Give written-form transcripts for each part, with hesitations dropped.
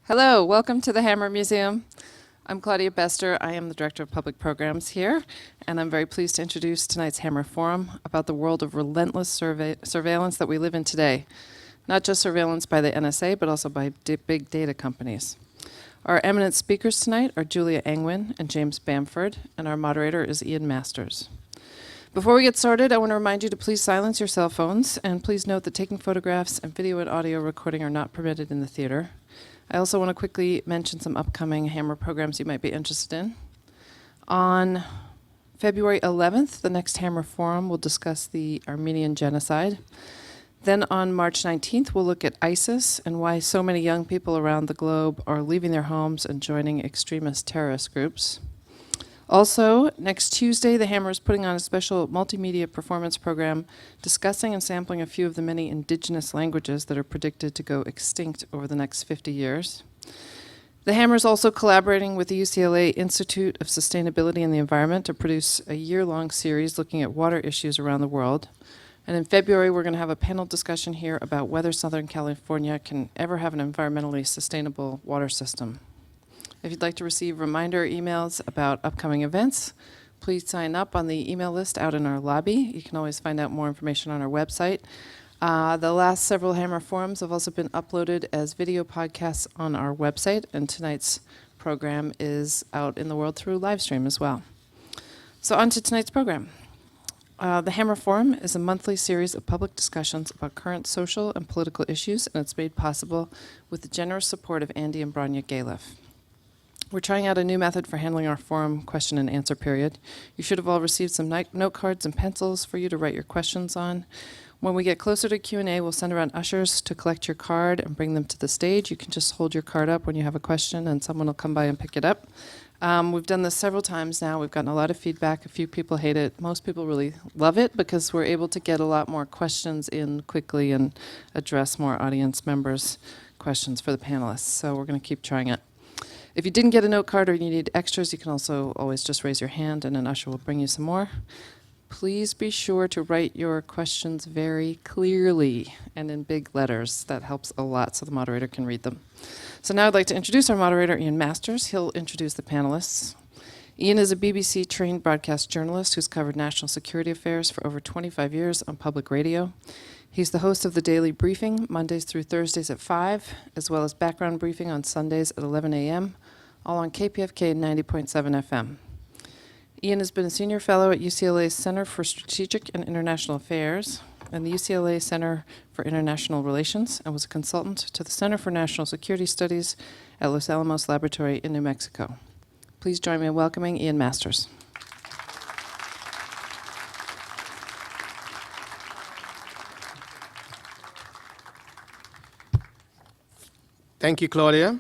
Hello, welcome to the Hammer Museum. I'm Claudia Bester. I am the Director of Public Programs here, and I'm very pleased to introduce tonight's Hammer Forum about the world of relentless surveillance that we live in today. Not just surveillance by the NSA, but also by big data companies. Our eminent speakers tonight are Julia Angwin and James Bamford, and our moderator is Ian Masters. Before we get started, I want to remind you to please silence your cell phones, and please note that taking photographs and video and audio recording are not permitted in the theater. I also want to quickly mention some upcoming Hammer programs you might be interested in. On February 11th, the next Hammer Forum will discuss the Armenian genocide. Then on March 19th, we'll look at ISIS and why so many young people around the globe are leaving their homes and joining extremist terrorist groups. Also, next Tuesday, the Hammer is putting on a special multimedia performance program discussing and sampling a few of the many indigenous languages that are predicted to go extinct over the next 50 years. The Hammer is also collaborating with the UCLA Institute of Sustainability and the Environment to produce a year-long series looking at water issues around the world. And in February, we're going to have a panel discussion here about whether Southern California can ever have an environmentally sustainable water system. If you'd like to receive reminder emails about upcoming events, please sign up on the email list out in our lobby. You can always find out more information on our website. The last several Hammer Forums have also been uploaded as video podcasts on our website, and tonight's program is out in the world through live stream as well. So on to tonight's program. The Hammer Forum is a monthly series of public discussions about current social and political issues, and it's made possible with the generous support of Andy and Branya Galef. We're trying out a new method for handling our forum question and answer period. You should have all received some note cards and pencils for you to write your questions on. When we get closer to Q&A, we'll send around ushers to collect your card and bring them to the stage. You can just hold your card up when you have a question, and someone will come by and pick it up. We've done this several times now. We've gotten a lot of feedback. A few people hate it. Most people really love it because we're able to get a lot more questions in quickly and address more audience members' questions for the panelists. So we're going to keep trying it. If you didn't get a note card or you need extras, you can also always just raise your hand and an usher will bring you some more. Please be sure to write your questions very clearly and in big letters. That helps a lot so the moderator can read them. So now I'd like to introduce our moderator, Ian Masters. He'll introduce the panelists. Ian is a BBC-trained broadcast journalist who's covered national security affairs for over 25 years on public radio. He's the host of the Daily Briefing, Mondays through Thursdays at 5, as well as Background Briefing on Sundays at 11 a.m., all on KPFK 90.7 FM. Ian has been a senior fellow at UCLA's Center for Strategic and International Affairs and the UCLA Center for International Relations, and was a consultant to the Center for National Security Studies at Los Alamos Laboratory in New Mexico. Please join me in welcoming Ian Masters. Thank you, Claudia,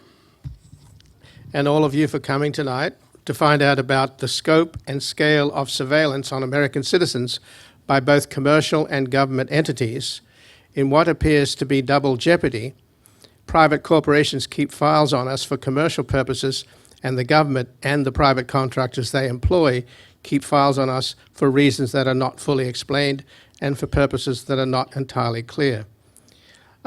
and all of you for coming tonight to find out about the scope and scale of surveillance on American citizens by both commercial and government entities. In what appears to be double jeopardy, private corporations keep files on us for commercial purposes, and the government and the private contractors they employ keep files on us for reasons that are not fully explained and for purposes that are not entirely clear.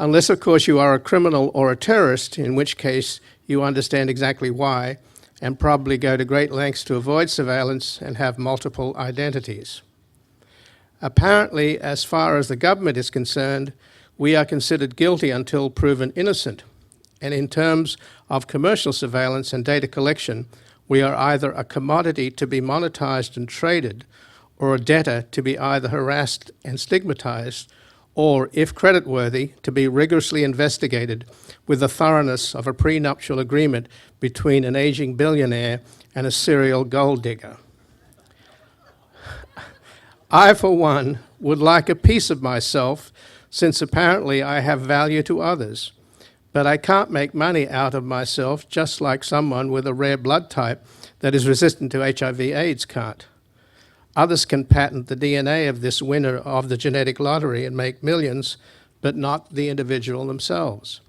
Unless, of course, you are a criminal or a terrorist, in which case you understand exactly why and probably go to great lengths to avoid surveillance and have multiple identities. Apparently, as far as the government is concerned, we are considered guilty until proven innocent. And in terms of commercial surveillance and data collection, we are either a commodity to be monetized and traded, or a debtor to be either harassed and stigmatized, or, if creditworthy, to be rigorously investigated with the thoroughness of a prenuptial agreement between an aging billionaire and a serial gold digger. I, for one, would like a piece of myself, since apparently I have value to others. But I can't make money out of myself, just like someone with a rare blood type that is resistant to HIV/AIDS can't. Others can patent the DNA of this winner of the genetic lottery and make millions, but not the individual themselves.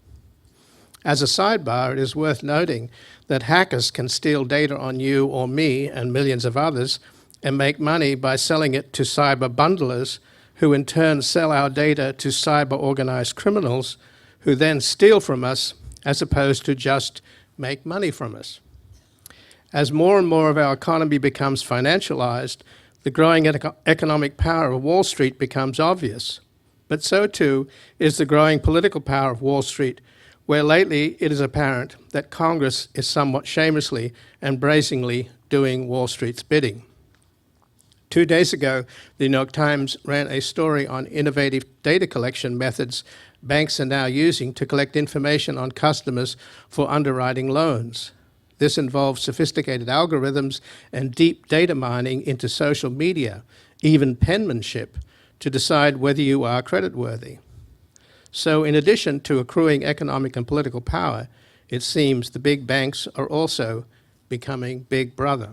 As a sidebar, it is worth noting that hackers can steal data on you or me and millions of others and make money by selling it to cyber bundlers, who in turn sell our data to cyber organized criminals, who then steal from us as opposed to just make money from us. As more and more of our economy becomes financialized, the growing economic power of Wall Street becomes obvious. But so too is the growing political power of Wall Street, where lately it is apparent that Congress is somewhat shamelessly and brazenly doing Wall Street's bidding. 2 days ago, the New York Times ran a story on innovative data collection methods banks are now using to collect information on customers for underwriting loans. This involves sophisticated algorithms and deep data mining into social media, even penmanship, to decide whether you are creditworthy. So in addition to accruing economic and political power, it seems the big banks are also becoming Big Brother.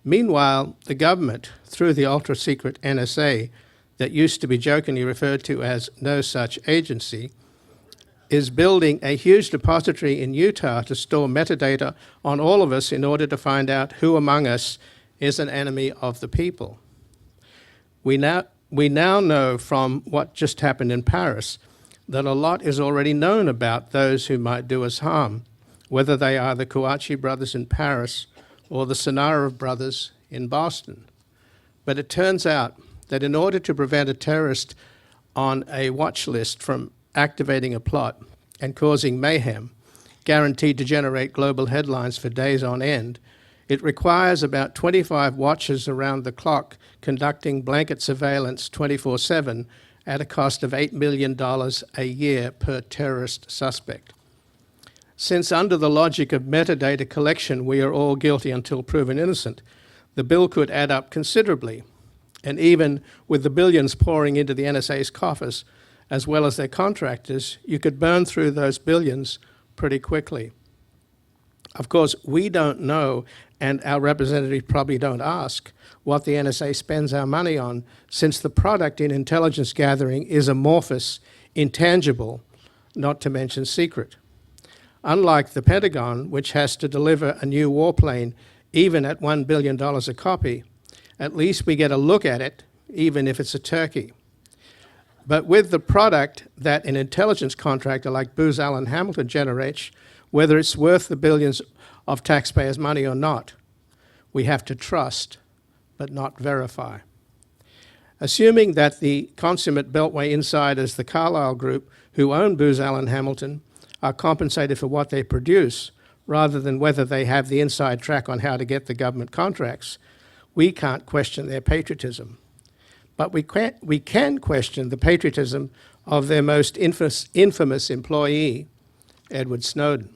Meanwhile, the government, through the Ultra-Secret N.S.A., that used to be jokingly referred to as no such agency, is building a huge depository in Utah to store metadata on all of us in order to find out who among us is an enemy of the people. We now know from what just happened in Paris that a lot is already known about those who might do us harm, whether they are the Kouachi brothers in Paris or the Sonarov brothers in Boston. But it turns out that in order to prevent a terrorist on a watch list from activating a plot and causing mayhem, guaranteed to generate global headlines for days on end, it requires about 25 watchers around the clock conducting blanket surveillance 24/7 at a cost of $8 million a year per terrorist suspect. Since under the logic of metadata collection we are all guilty until proven innocent, the bill could add up considerably. And even with the billions pouring into the NSA's coffers, as well as their contractors, you could burn through those billions pretty quickly. Of course, we don't know, and our representatives probably don't ask, what the NSA spends our money on, since the product in intelligence gathering is amorphous, intangible, not to mention secret. Unlike the Pentagon, which has to deliver a new warplane even at $1 billion a copy, at least we get a look at it, even if it's a turkey. But with the product that an intelligence contractor like Booz Allen Hamilton generates, whether it's worth the billions of taxpayers' money or not, we have to trust, but not verify. Assuming that the consummate Beltway insiders, the Carlyle Group, who own Booz Allen Hamilton, are compensated for what they produce, rather than whether they have the inside track on how to get the government contracts, we can't question their patriotism. But we can question the patriotism of their most infamous employee, Edward Snowden.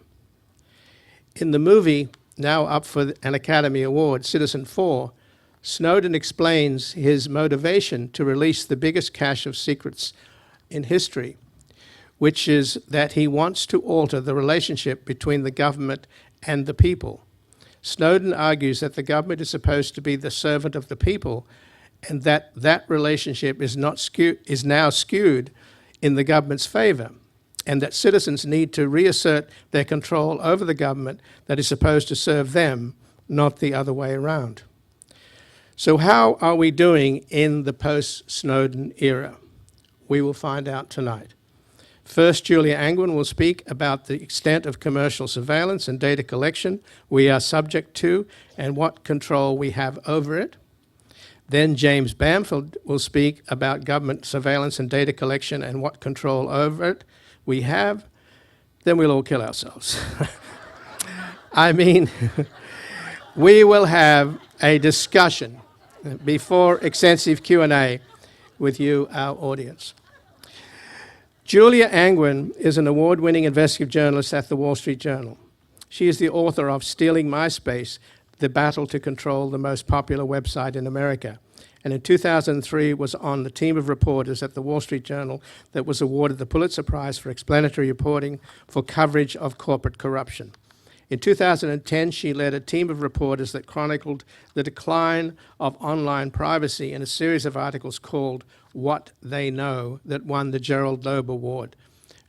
In the movie, now up for an Academy Award, Citizen4, Snowden explains his motivation to release the biggest cache of secrets in history, which is that he wants to alter the relationship between the government and the people. Snowden argues that the government is supposed to be the servant of the people, and that relationship is now skewed in the government's favor, and that citizens need to reassert their control over the government that is supposed to serve them, not the other way around. So how are we doing in the post-Snowden era? We will find out tonight. First, Julia Angwin will speak about the extent of commercial surveillance and data collection we are subject to and what control we have over it. Then James Bamford will speak about government surveillance and data collection and what control over it we have. Then we'll all kill ourselves. I mean, we will have a discussion before extensive Q&A with you, our audience. Julia Angwin is an award-winning investigative journalist at the Wall Street Journal. She is the author of Stealing MySpace, The Battle to Control the Most Popular Website in America, and in 2003 was on the team of reporters at the Wall Street Journal that was awarded the Pulitzer Prize for explanatory reporting for coverage of corporate corruption. In 2010, she led a team of reporters that chronicled the decline of online privacy in a series of articles called What They Know that won the Gerald Loeb Award.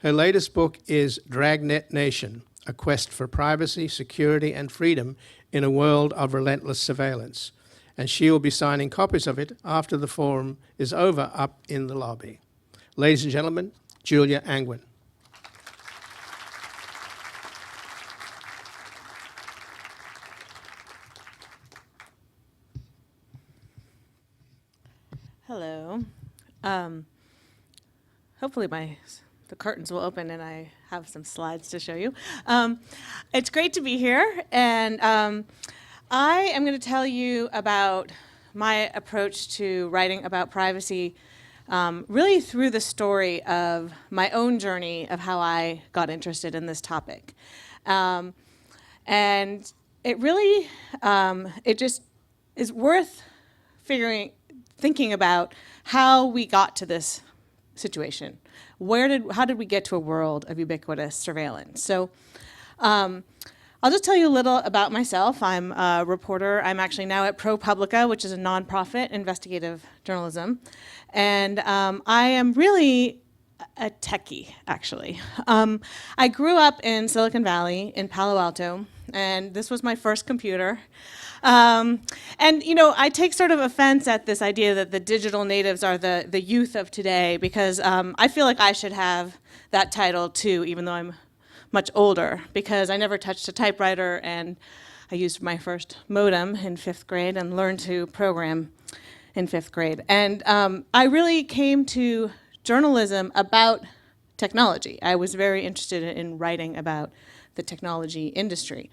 Her latest book is Dragnet Nation, A Quest for Privacy, Security, and Freedom in a World of Relentless Surveillance. And she will be signing copies of it after the forum is over up in the lobby. Ladies and gentlemen, Julia Angwin. Hopefully the curtains will open and I have some slides to show you. It's great to be here, and I am going to tell you about my approach to writing about privacy, really through the story of my own journey of how I got interested in this topic. And it really, it just is worth thinking about how we got to this situation. How did we get to a world of ubiquitous surveillance? So I'll just tell you a little about myself. I'm a reporter. I'm actually now at ProPublica, which is a nonprofit investigative journalism. And I am really a techie, actually. I grew up in Silicon Valley in Palo Alto, and this was my first computer. And I take sort of offense at this idea that the digital natives are the youth of today, because I feel like I should have that title too, even though I'm much older, because I never touched a typewriter, and I used my first modem in 5th grade and learned to program in 5th grade. And I really came to journalism about technology. I was very interested in writing about the technology industry.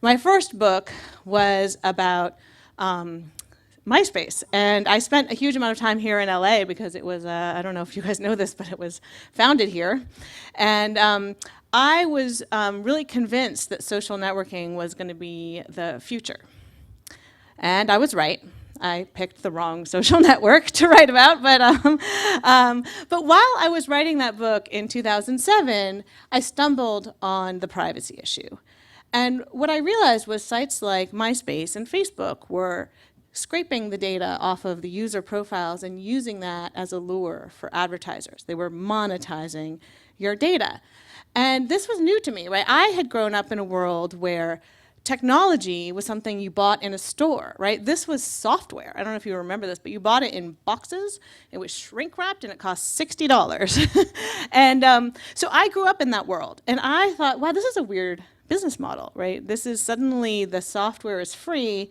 My first book was about MySpace, and I spent a huge amount of time here in LA because it was, I don't know if you guys know this, but it was founded here. And I was really convinced that social networking was going to be the future. And I was right. I picked the wrong social network to write about, but while I was writing that book in 2007, I stumbled on the privacy issue. And what I realized was sites like MySpace and Facebook were scraping the data off of the user profiles and using that as a lure for advertisers. They were monetizing your data. And this was new to me, right? I had grown up in a world where technology was something you bought in a store, right? This was software. I don't know if you remember this, but you bought it in boxes. It was shrink wrapped and it cost $60. And so I grew up in that world. And I thought, wow, this is a weird business model, right? This is suddenly the software is free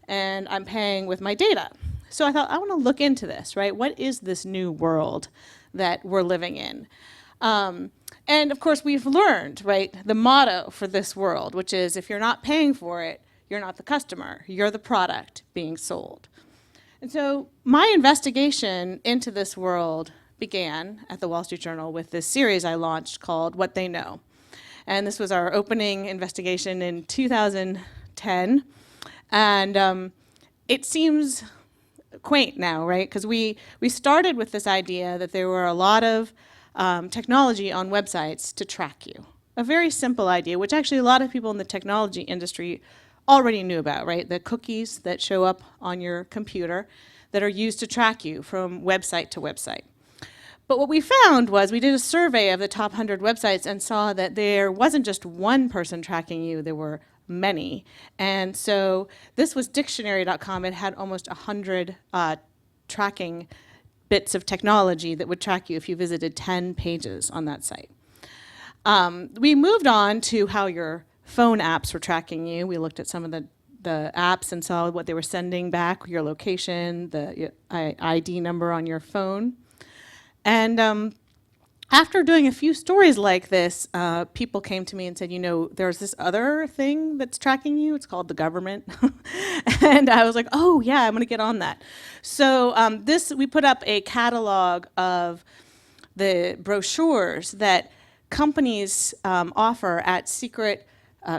and I'm paying with my data. So I thought, I want to look into this, right? What is this new world that we're living in? And of course, we've learned, right, the motto for this world, which is if you're not paying for it, you're not the customer, you're the product being sold. And so my investigation into this world began at the Wall Street Journal with this series I launched called What They Know. And this was our opening investigation in 2010. And it seems quaint now, right? Because we started with this idea that there were a lot of technology on websites to track you. A very simple idea, which actually a lot of people in the technology industry already knew about, right? The cookies that show up on your computer that are used to track you from website to website. But what we found was we did a survey of the top 100 websites and saw that there wasn't just one person tracking you, there were many. And so this was dictionary.com. It had almost 100 tracking bits of technology that would track you if you visited 10 pages on that site. We moved on to how your phone apps were tracking you. We looked at some of the apps and saw what they were sending back, your location, the ID number on your phone. And after doing a few stories like this, people came to me and said, there's this other thing that's tracking you. It's called the government. And I was like, oh, yeah, I'm going to get on that. So we put up a catalog of the brochures that companies offer at secret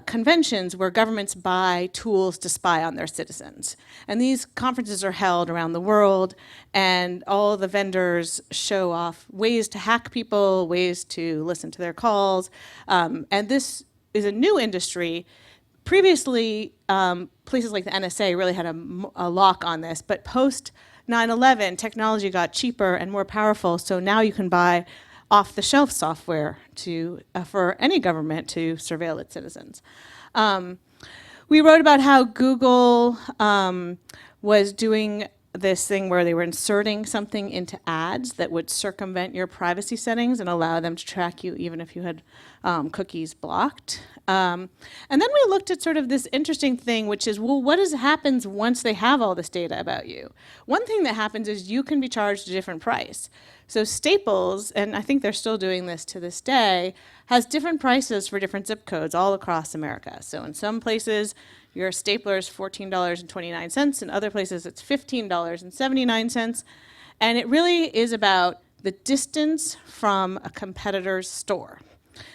conventions where governments buy tools to spy on their citizens. And these conferences are held around the world, and all the vendors show off ways to hack people, ways to listen to their calls. And this is a new industry. Previously, places like the NSA really had a lock on this, but post 9/11, technology got cheaper and more powerful, so now you can buy off-the-shelf software for any government to surveil its citizens. We wrote about how Google was doing this thing where they were inserting something into ads that would circumvent your privacy settings and allow them to track you even if you had cookies blocked. And then we looked at sort of this interesting thing, which is, well, what happens once they have all this data about you? One thing that happens is you can be charged a different price. So Staples, and I think they're still doing this to this day, has different prices for different zip codes all across America. So in some places, your stapler is $14.29. In other places, it's $15.79. And it really is about the distance from a competitor's store.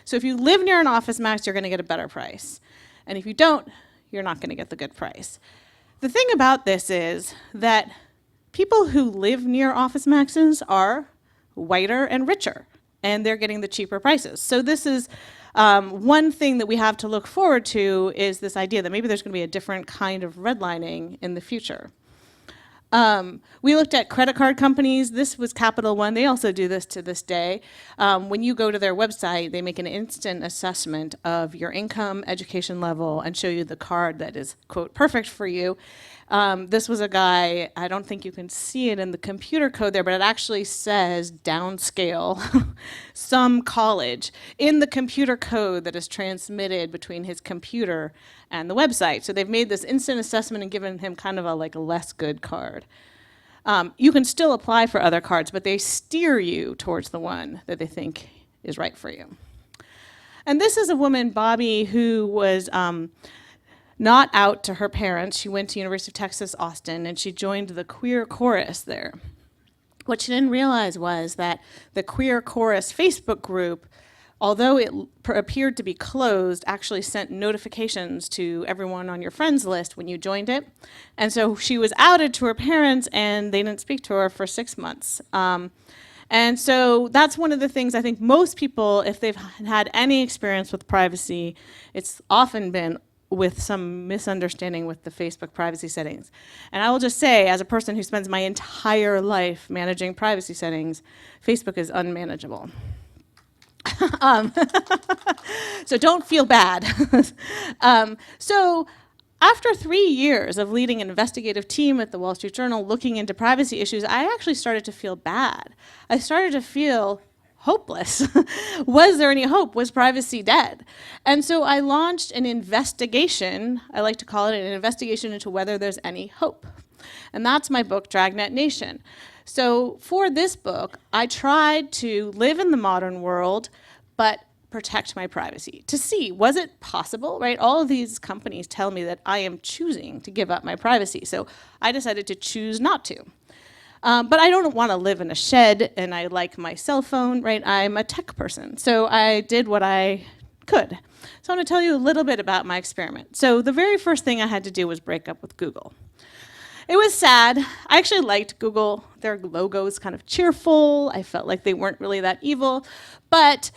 So if you live near an Office Max, you're going to get a better price. And if you don't, you're not going to get the good price. The thing about this is that people who live near Office Maxes are whiter and richer, and they're getting the cheaper prices. So this is one thing that we have to look forward to, is this idea that maybe there's going to be a different kind of redlining in the future. We looked at credit card companies. This was Capital One. They also do this to this day. When you go to their website, they make an instant assessment of your income, education level, and show you the card that is, quote, perfect for you. This was a guy, I don't think you can see it in the computer code there, but it actually says downscale some college in the computer code that is transmitted between his computer and the website. So they've made this instant assessment and given him kind of a less good card. You can still apply for other cards, but they steer you towards the one that they think is right for you. And this is a woman, Bobby, who was not out to her parents. She went to University of Texas, Austin, and she joined the queer chorus there. What she didn't realize was that the queer chorus Facebook group, although it appeared to be closed, actually sent notifications to everyone on your friends list when you joined it. And so she was outed to her parents, and they didn't speak to her for 6 months. And so that's one of the things I think most people, if they've had any experience with privacy, it's often been with some misunderstanding with the Facebook privacy settings. And I will just say, as a person who spends my entire life managing privacy settings, Facebook is unmanageable. So don't feel bad. So after 3 years of leading an investigative team at the Wall Street Journal looking into privacy issues, I actually started to feel bad. I started to feel hopeless. Was there any hope? Was privacy dead? And so I launched an investigation, I like to call it an investigation into whether there's any hope. And that's my book, Dragnet Nation. So for this book, I tried to live in the modern world, but protect my privacy, to see, was it possible, right? All of these companies tell me that I am choosing to give up my privacy. So I decided to choose not to. But I don't want to live in a shed, and I like my cell phone, right? I'm a tech person, so I did what I could. So I want to tell you a little bit about my experiment. So the very first thing I had to do was break up with Google. It was sad. I actually liked Google. Their logo was kind of cheerful. I felt like they weren't really that evil, but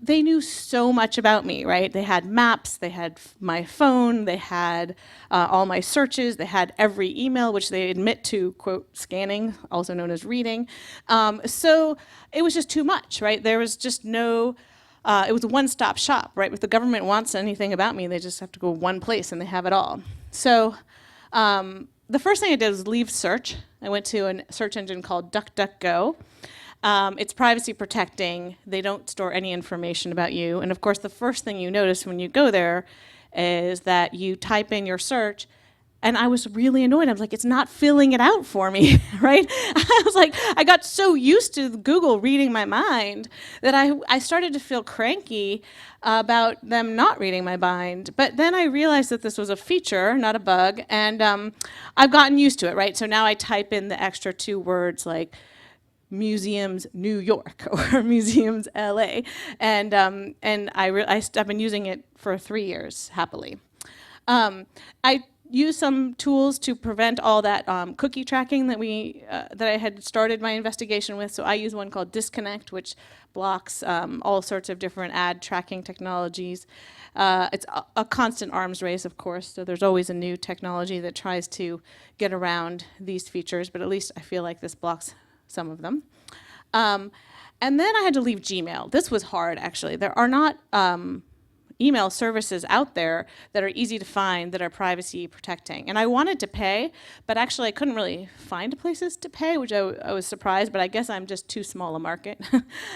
they knew so much about me, right? They had maps, they had my phone, they had all my searches, they had every email, which they admit to, quote, scanning, also known as reading. So it was just too much, right? There was just no, it was a one-stop shop, right? If the government wants anything about me, they just have to go one place and they have it all. So the first thing I did was leave search. I went to a search engine called DuckDuckGo. It's privacy protecting. They don't store any information about you. And of course, the first thing you notice when you go there is that you type in your search, and I was really annoyed. I was like, it's not filling it out for me, right? I was like, I got so used to Google reading my mind that I started to feel cranky about them not reading my mind. But then I realized that this was a feature, not a bug, and I've gotten used to it, right? So now I type in the extra 2 words like Museums New York or Museums LA, and I've been using it for 3 years happily. I use some tools to prevent all that cookie tracking that I had started my investigation with. So I use one called Disconnect, which blocks all sorts of different ad tracking technologies. It's a constant arms race, of course, so there's always a new technology that tries to get around these features, but at least I feel like this blocks some of them. And then I had to leave Gmail. This was hard, actually. There are not email services out there that are easy to find, that are privacy protecting. And I wanted to pay, but actually I couldn't really find places to pay, which I was surprised, but I guess I'm just too small a market.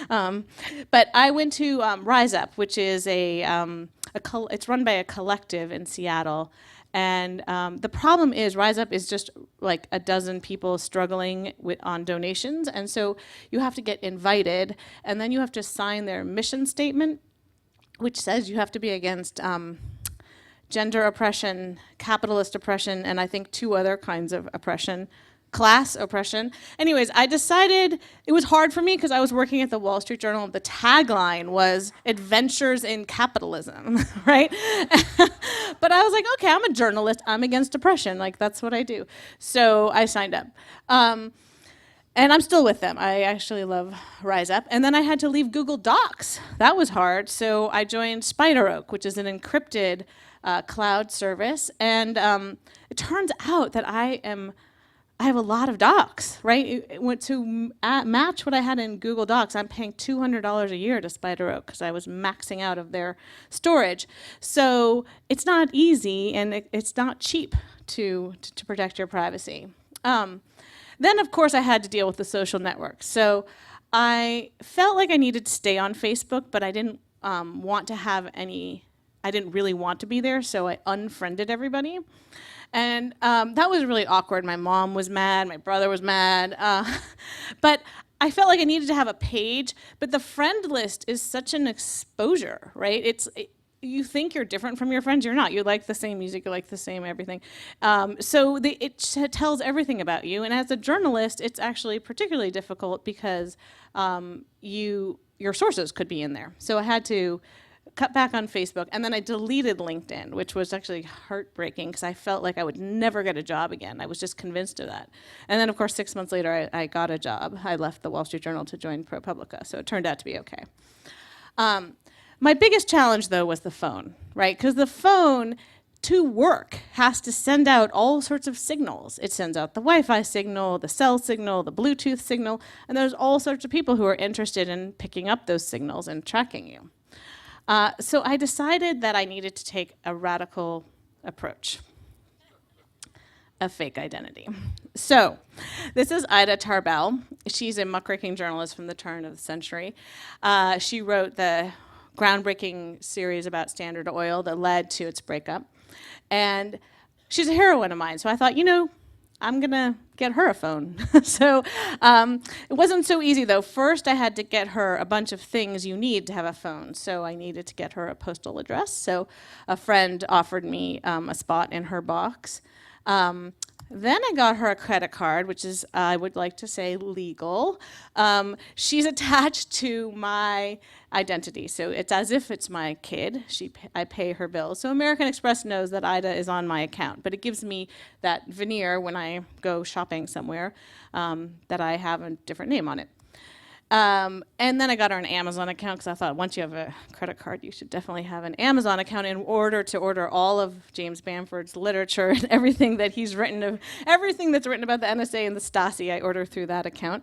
But I went to Rise Up, which is it's run by a collective in Seattle. And the problem is Rise Up is just like a dozen people struggling on donations. And so you have to get invited, and then you have to sign their mission statement, which says you have to be against gender oppression, capitalist oppression, and I think 2 other kinds of oppression. Class oppression. Anyways, I decided it was hard for me because I was working at the Wall Street Journal. The tagline was "Adventures in Capitalism," right? But I was like, okay, I'm a journalist. I'm against oppression. Like, that's what I do. So I signed up. And I'm still with them. I actually love Rise Up. And then I had to leave Google Docs. That was hard. So I joined SpiderOak, which is an encrypted cloud service. And it turns out that I have a lot of docs, right? To match what I had in Google Docs, I'm paying $200 a year to SpiderOak because I was maxing out of their storage. So it's not easy, and it's not cheap to protect your privacy. Then, of course, I had to deal with the social networks. So I felt like I needed to stay on Facebook, but I didn't want to have I didn't really want to be there, so I unfriended everybody. And that was really awkward. My mom was mad, my brother was mad. But I felt like I needed to have a page, but the friend list is such an exposure, right? You think you're different from your friends, you're not. You like the same music, you like the same everything. So it tells everything about you. And as a journalist, it's actually particularly difficult because your sources could be in there. So I had to cut back on Facebook, and then I deleted LinkedIn, which was actually heartbreaking because I felt like I would never get a job again. I was just convinced of that. And then, of course, 6 months later, I got a job. I left the Wall Street Journal to join ProPublica, so it turned out to be okay. My biggest challenge, though, was the phone, right? Because the phone, to work, has to send out all sorts of signals. It sends out the Wi-Fi signal, the cell signal, the Bluetooth signal, and there's all sorts of people who are interested in picking up those signals and tracking you. So I decided that I needed to take a radical approach, a fake identity. So this is Ida Tarbell. She's a muckraking journalist from the turn of the century. She wrote the groundbreaking series about Standard Oil that led to its breakup. And she's a heroine of mine, so I thought, I'm gonna get her a phone. So it wasn't so easy though. First I had to get her a bunch of things you need to have a phone. So I needed to get her a postal address. So a friend offered me a spot in her box. Then I got her a credit card, which is, I would like to say, legal. She's attached to my identity, so it's as if it's my kid. I pay her bills. So American Express knows that Ida is on my account, but it gives me that veneer when I go shopping somewhere that I have a different name on it. And then I got her an Amazon account because I thought once you have a credit card, you should definitely have an Amazon account in order to order all of James Bamford's literature and everything that he's written everything that's written about the NSA and the Stasi. I order through that account,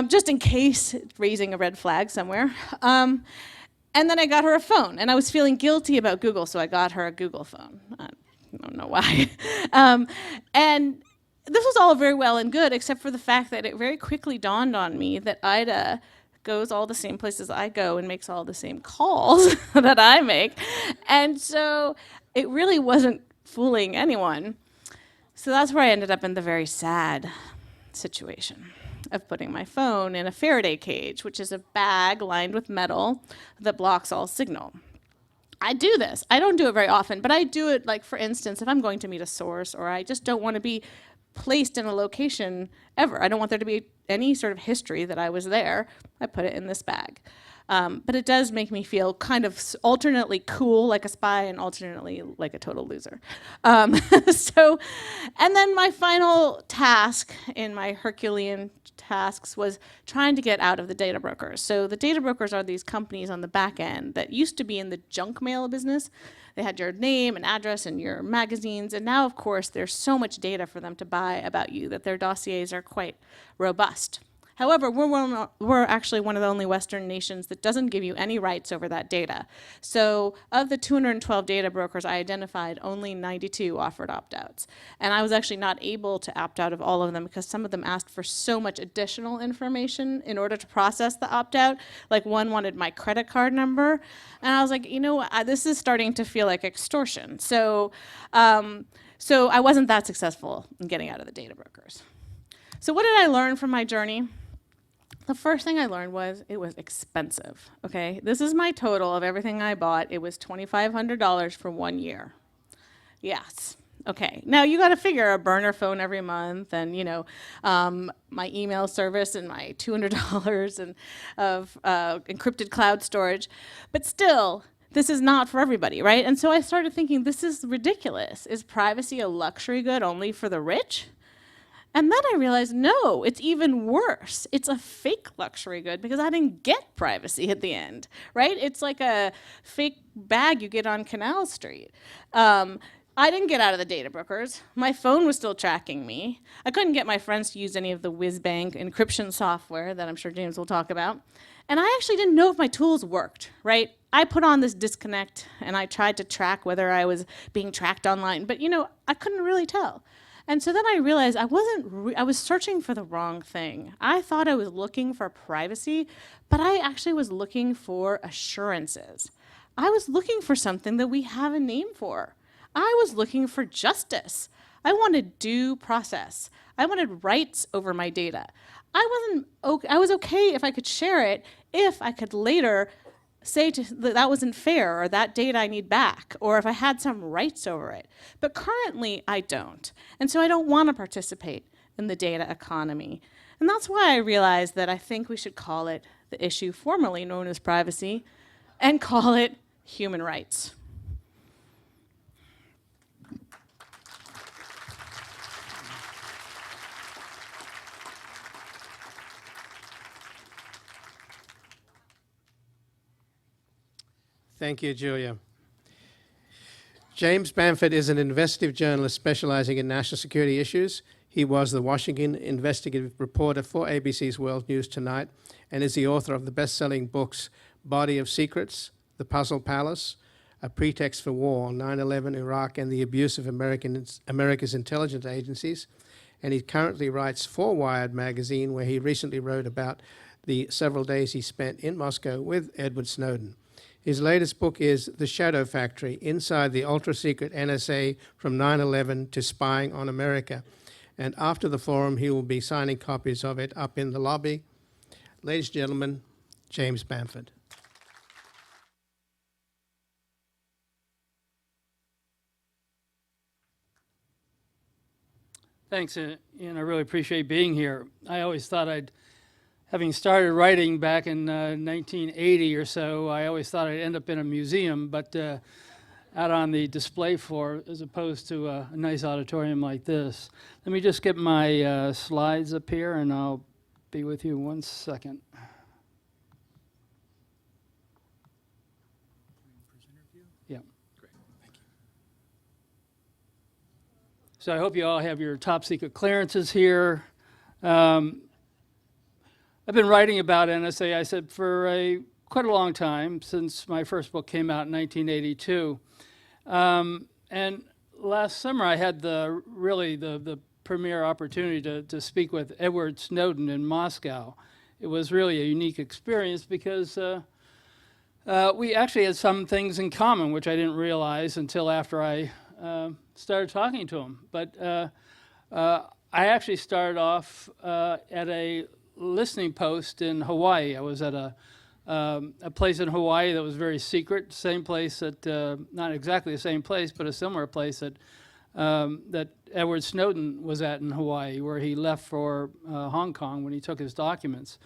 just in case it's raising a red flag somewhere. And then I got her a phone, and I was feeling guilty about Google, so I got her a Google phone. I don't know why. And this was all very well and good, except for the fact that it very quickly dawned on me that Ida goes all the same places I go and makes all the same calls that I make. And so it really wasn't fooling anyone. So that's where I ended up in the very sad situation of putting my phone in a Faraday cage, which is a bag lined with metal that blocks all signal. I do this. I don't do it very often, but I do it, like, for instance, if I'm going to meet a source or I just don't want to be placed in a location ever. I don't want there to be any sort of history that I was there. I put it in this bag. But it does make me feel kind of alternately cool like a spy and alternately like a total loser. And then my final task in my Herculean tasks was trying to get out of the data brokers. So the data brokers are these companies on the back end that used to be in the junk mail business. They had your name and address and your magazines, and now, of course, there's so much data for them to buy about you that their dossiers are quite robust. However, we're actually one of the only Western nations that doesn't give you any rights over that data. So of the 212 data brokers I identified, only 92 offered opt-outs. And I was actually not able to opt out of all of them because some of them asked for so much additional information in order to process the opt-out. Like one wanted my credit card number. And I was like, you know, this is starting to feel like extortion. So I wasn't that successful in getting out of the data brokers. So what did I learn from my journey? The first thing I learned was it was expensive, okay? This is my total of everything I bought. It was $2,500 for 1 year. Yes, okay. Now you gotta figure a burner phone every month and, you know, my email service and my $200 and of encrypted cloud storage. But still, this is not for everybody, right? And so I started thinking, this is ridiculous. Is privacy a luxury good only for the rich? And then I realized, no, it's even worse. It's a fake luxury good because I didn't get privacy at the end, right? It's like a fake bag you get on Canal Street. I didn't get out of the data brokers. My phone was still tracking me. I couldn't get my friends to use any of the whiz-bang encryption software that I'm sure James will talk about. And I actually didn't know if my tools worked, right? I put on this disconnect and I tried to track whether I was being tracked online, but you know, I couldn't really tell. And so then I realized I was searching for the wrong thing. I thought I was looking for privacy, but I actually was looking for assurances. I was looking for something that we have a name for. I was looking for justice. I wanted due process. I wanted rights over my data. I was okay if I could share it, if I could later say that wasn't fair, or that data I need back, or if I had some rights over it. But currently, I don't. And so I don't want to participate in the data economy. And that's why I realized that I think we should call it the issue formerly known as privacy and call it human rights. Thank you, Julia. James Bamford is an investigative journalist specializing in national security issues. He was the Washington investigative reporter for ABC's World News Tonight and is the author of the best-selling books Body of Secrets, The Puzzle Palace, A Pretext for War, 9/11, Iraq, and the Abuse of America's Intelligence Agencies. And he currently writes for Wired magazine, where he recently wrote about the several days he spent in Moscow with Edward Snowden. His latest book is The Shadow Factory, Inside the Ultra-Secret N.S.A. from 9/11 to Spying on America. And after the forum, he will be signing copies of it up in the lobby. Ladies and gentlemen, James Bamford. Thanks, and I really appreciate being here. I always thought having started writing back in 1980 or so, I always thought I'd end up in a museum, but out on the display floor as opposed to a nice auditorium like this. Let me just get my slides up here and I'll be with you 1 second. Yeah. Great, thank you. So I hope you all have your top secret clearances here. I've been writing about NSA, I said, for quite a long time, since my first book came out in 1982. And last summer I had the premier opportunity to speak with Edward Snowden in Moscow. It was really a unique experience because we actually had some things in common, which I didn't realize until after I started talking to him. But I actually started off at a listening post in Hawaii. I was at a place in Hawaii that was very secret, same place that, not exactly the same place, but a similar place that Edward Snowden was at in Hawaii, where he left for Hong Kong when he took his documents.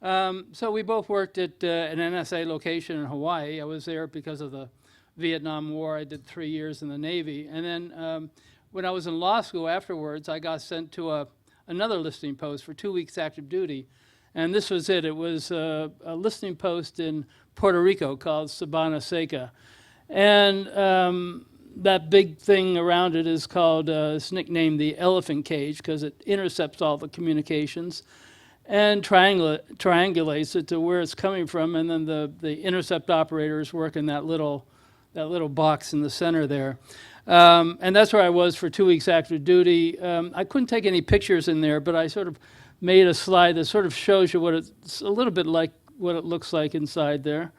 So we both worked at an NSA location in Hawaii. I was there because of the Vietnam War. I did 3 years in the Navy. And then when I was in law school afterwards, I got sent to another listening post for 2 weeks active duty. And this was it. It was a listening post in Puerto Rico called Sabana Seca. And that big thing around it is called, it's nicknamed the elephant cage because it intercepts all the communications. and triangulates it to where it's coming from, and then the intercept operators work in that little box in the center there. And that's where I was for 2 weeks active duty. I couldn't take any pictures in there, but I sort of made a slide that sort of shows you what it's a little bit like what it looks like inside there.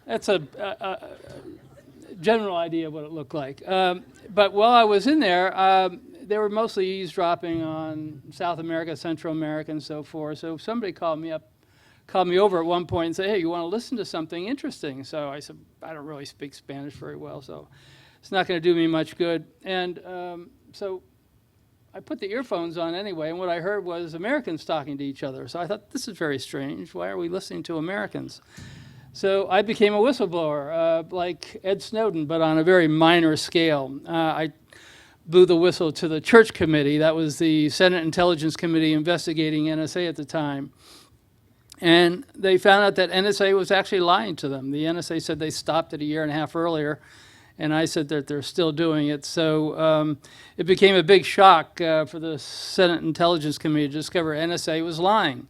That's a general idea of what it looked like. But while I was in there, they were mostly eavesdropping on South America, Central America, and so forth. So somebody called me over at one point and said, "Hey, you want to listen to something interesting?" So I said, "I don't really speak Spanish very well, so it's not going to do me much good." And so I put the earphones on anyway, and what I heard was Americans talking to each other. So I thought, this is very strange. Why are we listening to Americans? So I became a whistleblower, like Ed Snowden, but on a very minor scale. I blew the whistle to the Church Committee. That was the Senate Intelligence Committee investigating N.S.A. at the time. And they found out that N.S.A. was actually lying to them. The N.S.A. said they stopped it a year and a half earlier, and I said that they're still doing it. So it became a big shock for the Senate Intelligence Committee to discover N.S.A. was lying.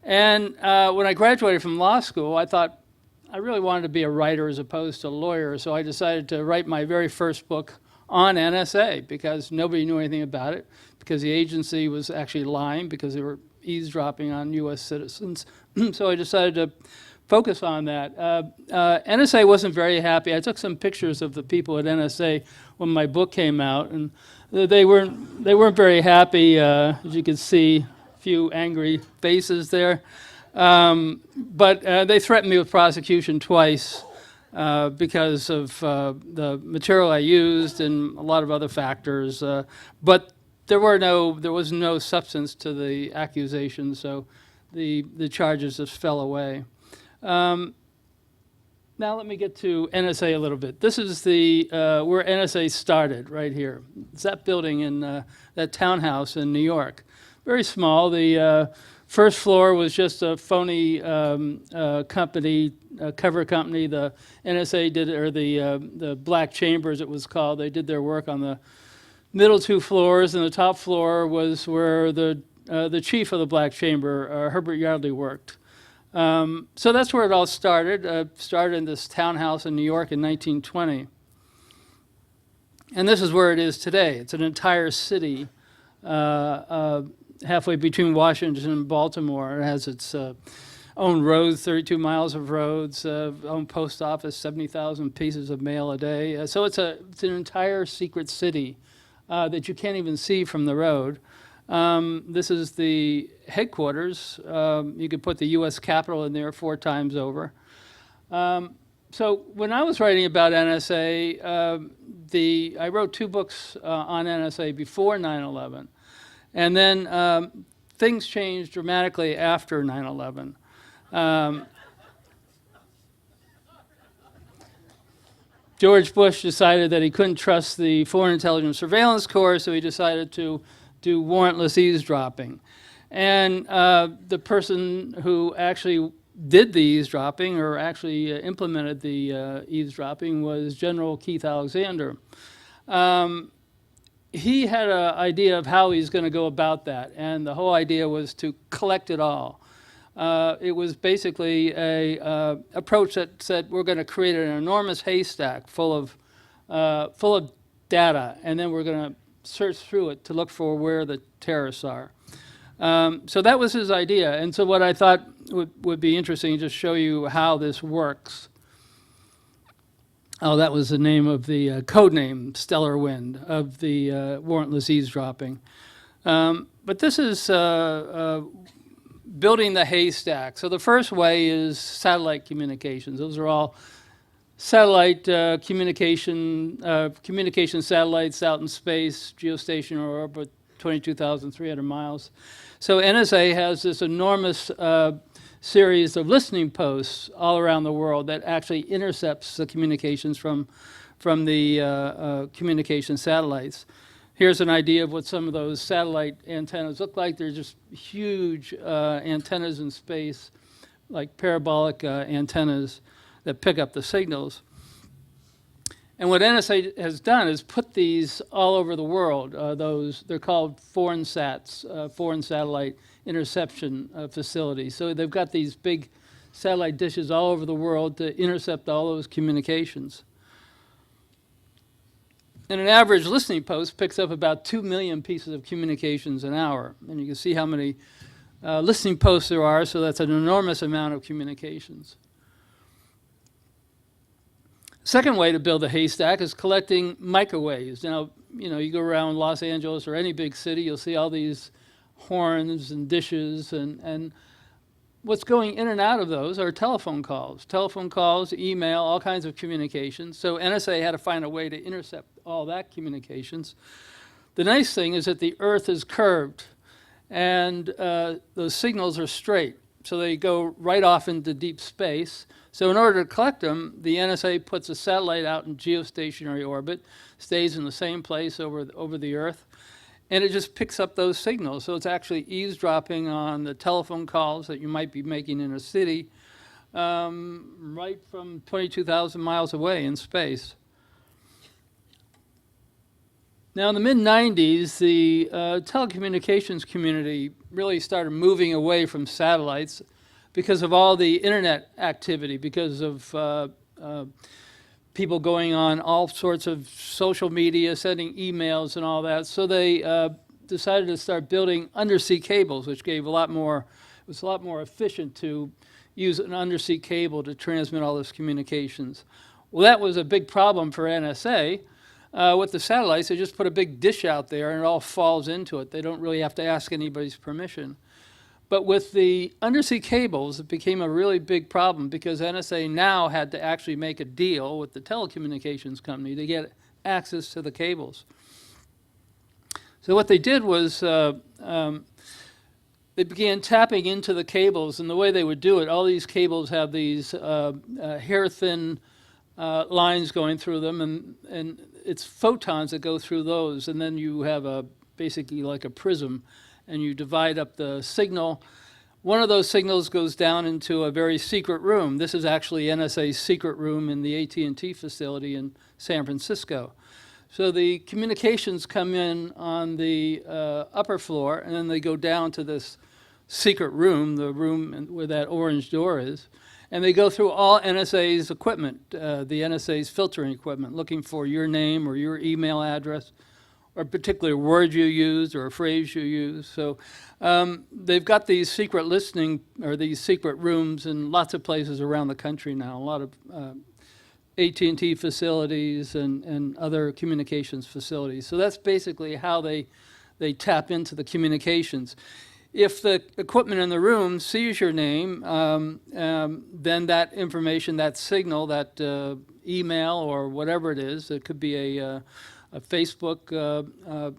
And when I graduated from law school, I thought I really wanted to be a writer as opposed to a lawyer, so I decided to write my very first book on N.S.A. because nobody knew anything about it, because the agency was actually lying, because they were eavesdropping on U.S. citizens. So I decided to focus on that. N.S.A. wasn't very happy. I took some pictures of the people at N.S.A. when my book came out, and they weren't very happy. As you can see, a few angry faces there. But they threatened me with prosecution twice because of the material I used and a lot of other factors. But there was no substance to the accusation, so the charges just fell away. Now let me get to N.S.A. a little bit. This is where N.S.A. started, right here. It's that building in that townhouse in New York. Very small. The first floor was just a phony company, cover company. The N.S.A. did, or the Black Chambers, it was called. They did their work on the middle two floors, and the top floor was where the chief of the Black Chamber, Herbert Yardley, worked. So that's where it all started. Started in this townhouse in New York in 1920. And this is where it is today. It's an entire city halfway between Washington and Baltimore. It has its own roads, 32 miles of roads, own post office, 70,000 pieces of mail a day. So it's an entire secret city that you can't even see from the road. This is the headquarters. You could put the U.S. Capitol in there 4 times over. So when I was writing about NSA, I wrote 2 books on NSA before 9/11. And then things changed dramatically after 9/11. George Bush decided that he couldn't trust the Foreign Intelligence Surveillance Corps, so he decided to do warrantless eavesdropping. And the person who actually did the eavesdropping, or actually implemented the eavesdropping, was General Keith Alexander. He had an idea of how he's going to go about that, and the whole idea was to collect it all. It was basically a approach that said we're going to create an enormous haystack full of data, and then we're going to search through it to look for where the terrorists are. So that was his idea, and so what I thought would be interesting to show you how this works. Oh, that was the name of the code name, Stellar Wind, of the warrantless eavesdropping. But this is building the haystack. So the first way is satellite communications. Those are all satellite communication satellites out in space, geostationary orbit, 22,300 miles. So NSA has this enormous series of listening posts all around the world that actually intercepts the communications from the communication satellites. Here's an idea of what some of those satellite antennas look like. They're just huge antennas in space, like parabolic antennas that pick up the signals. And what NSA has done is put these all over the world. They're called foreign sats, foreign satellite interception facilities. So they've got these big satellite dishes all over the world to intercept all those communications. And an average listening post picks up about 2 million pieces of communications an hour. And you can see how many listening posts there are, so that's an enormous amount of communications. Second way to build a haystack is collecting microwaves. Now, you go around Los Angeles or any big city, you'll see all these horns and dishes, and what's going in and out of those are telephone calls, email, all kinds of communications. So NSA had to find a way to intercept all that communications. The nice thing is that the Earth is curved, and those signals are straight. So they go right off into deep space. So in order to collect them, the NSA puts a satellite out in geostationary orbit, stays in the same place over the Earth, and it just picks up those signals. So it's actually eavesdropping on the telephone calls that you might be making in a city right from 22,000 miles away in space. Now, in the mid-90s, the telecommunications community really started moving away from satellites because of all the internet activity, because of people going on all sorts of social media, sending emails and all that. So they decided to start building undersea cables, which gave it was a lot more efficient to use an undersea cable to transmit all this communications. Well, that was a big problem for NSA. With the satellites, they just put a big dish out there and it all falls into it. They don't really have to ask anybody's permission. But with the undersea cables, it became a really big problem because NSA now had to actually make a deal with the telecommunications company to get access to the cables. So what they did was they began tapping into the cables, and the way they would do it, all these cables have these hair-thin lines going through them, and it's photons that go through those, and then you have basically like a prism, and you divide up the signal. One of those signals goes down into a very secret room. This is actually NSA's secret room in the AT&T facility in San Francisco. So the communications come in on the upper floor, and then they go down to this secret room, the room where that orange door is, and they go through all NSA's equipment, the NSA's filtering equipment, looking for your name or your email address, or a particular word you used or a phrase you used. So they've got these secret listening, or these secret rooms in lots of places around the country now, a lot of AT&T facilities and other communications facilities. So that's basically how they tap into the communications. If the equipment in the room sees your name, then that information, that signal, that email or whatever it is, it could be a Facebook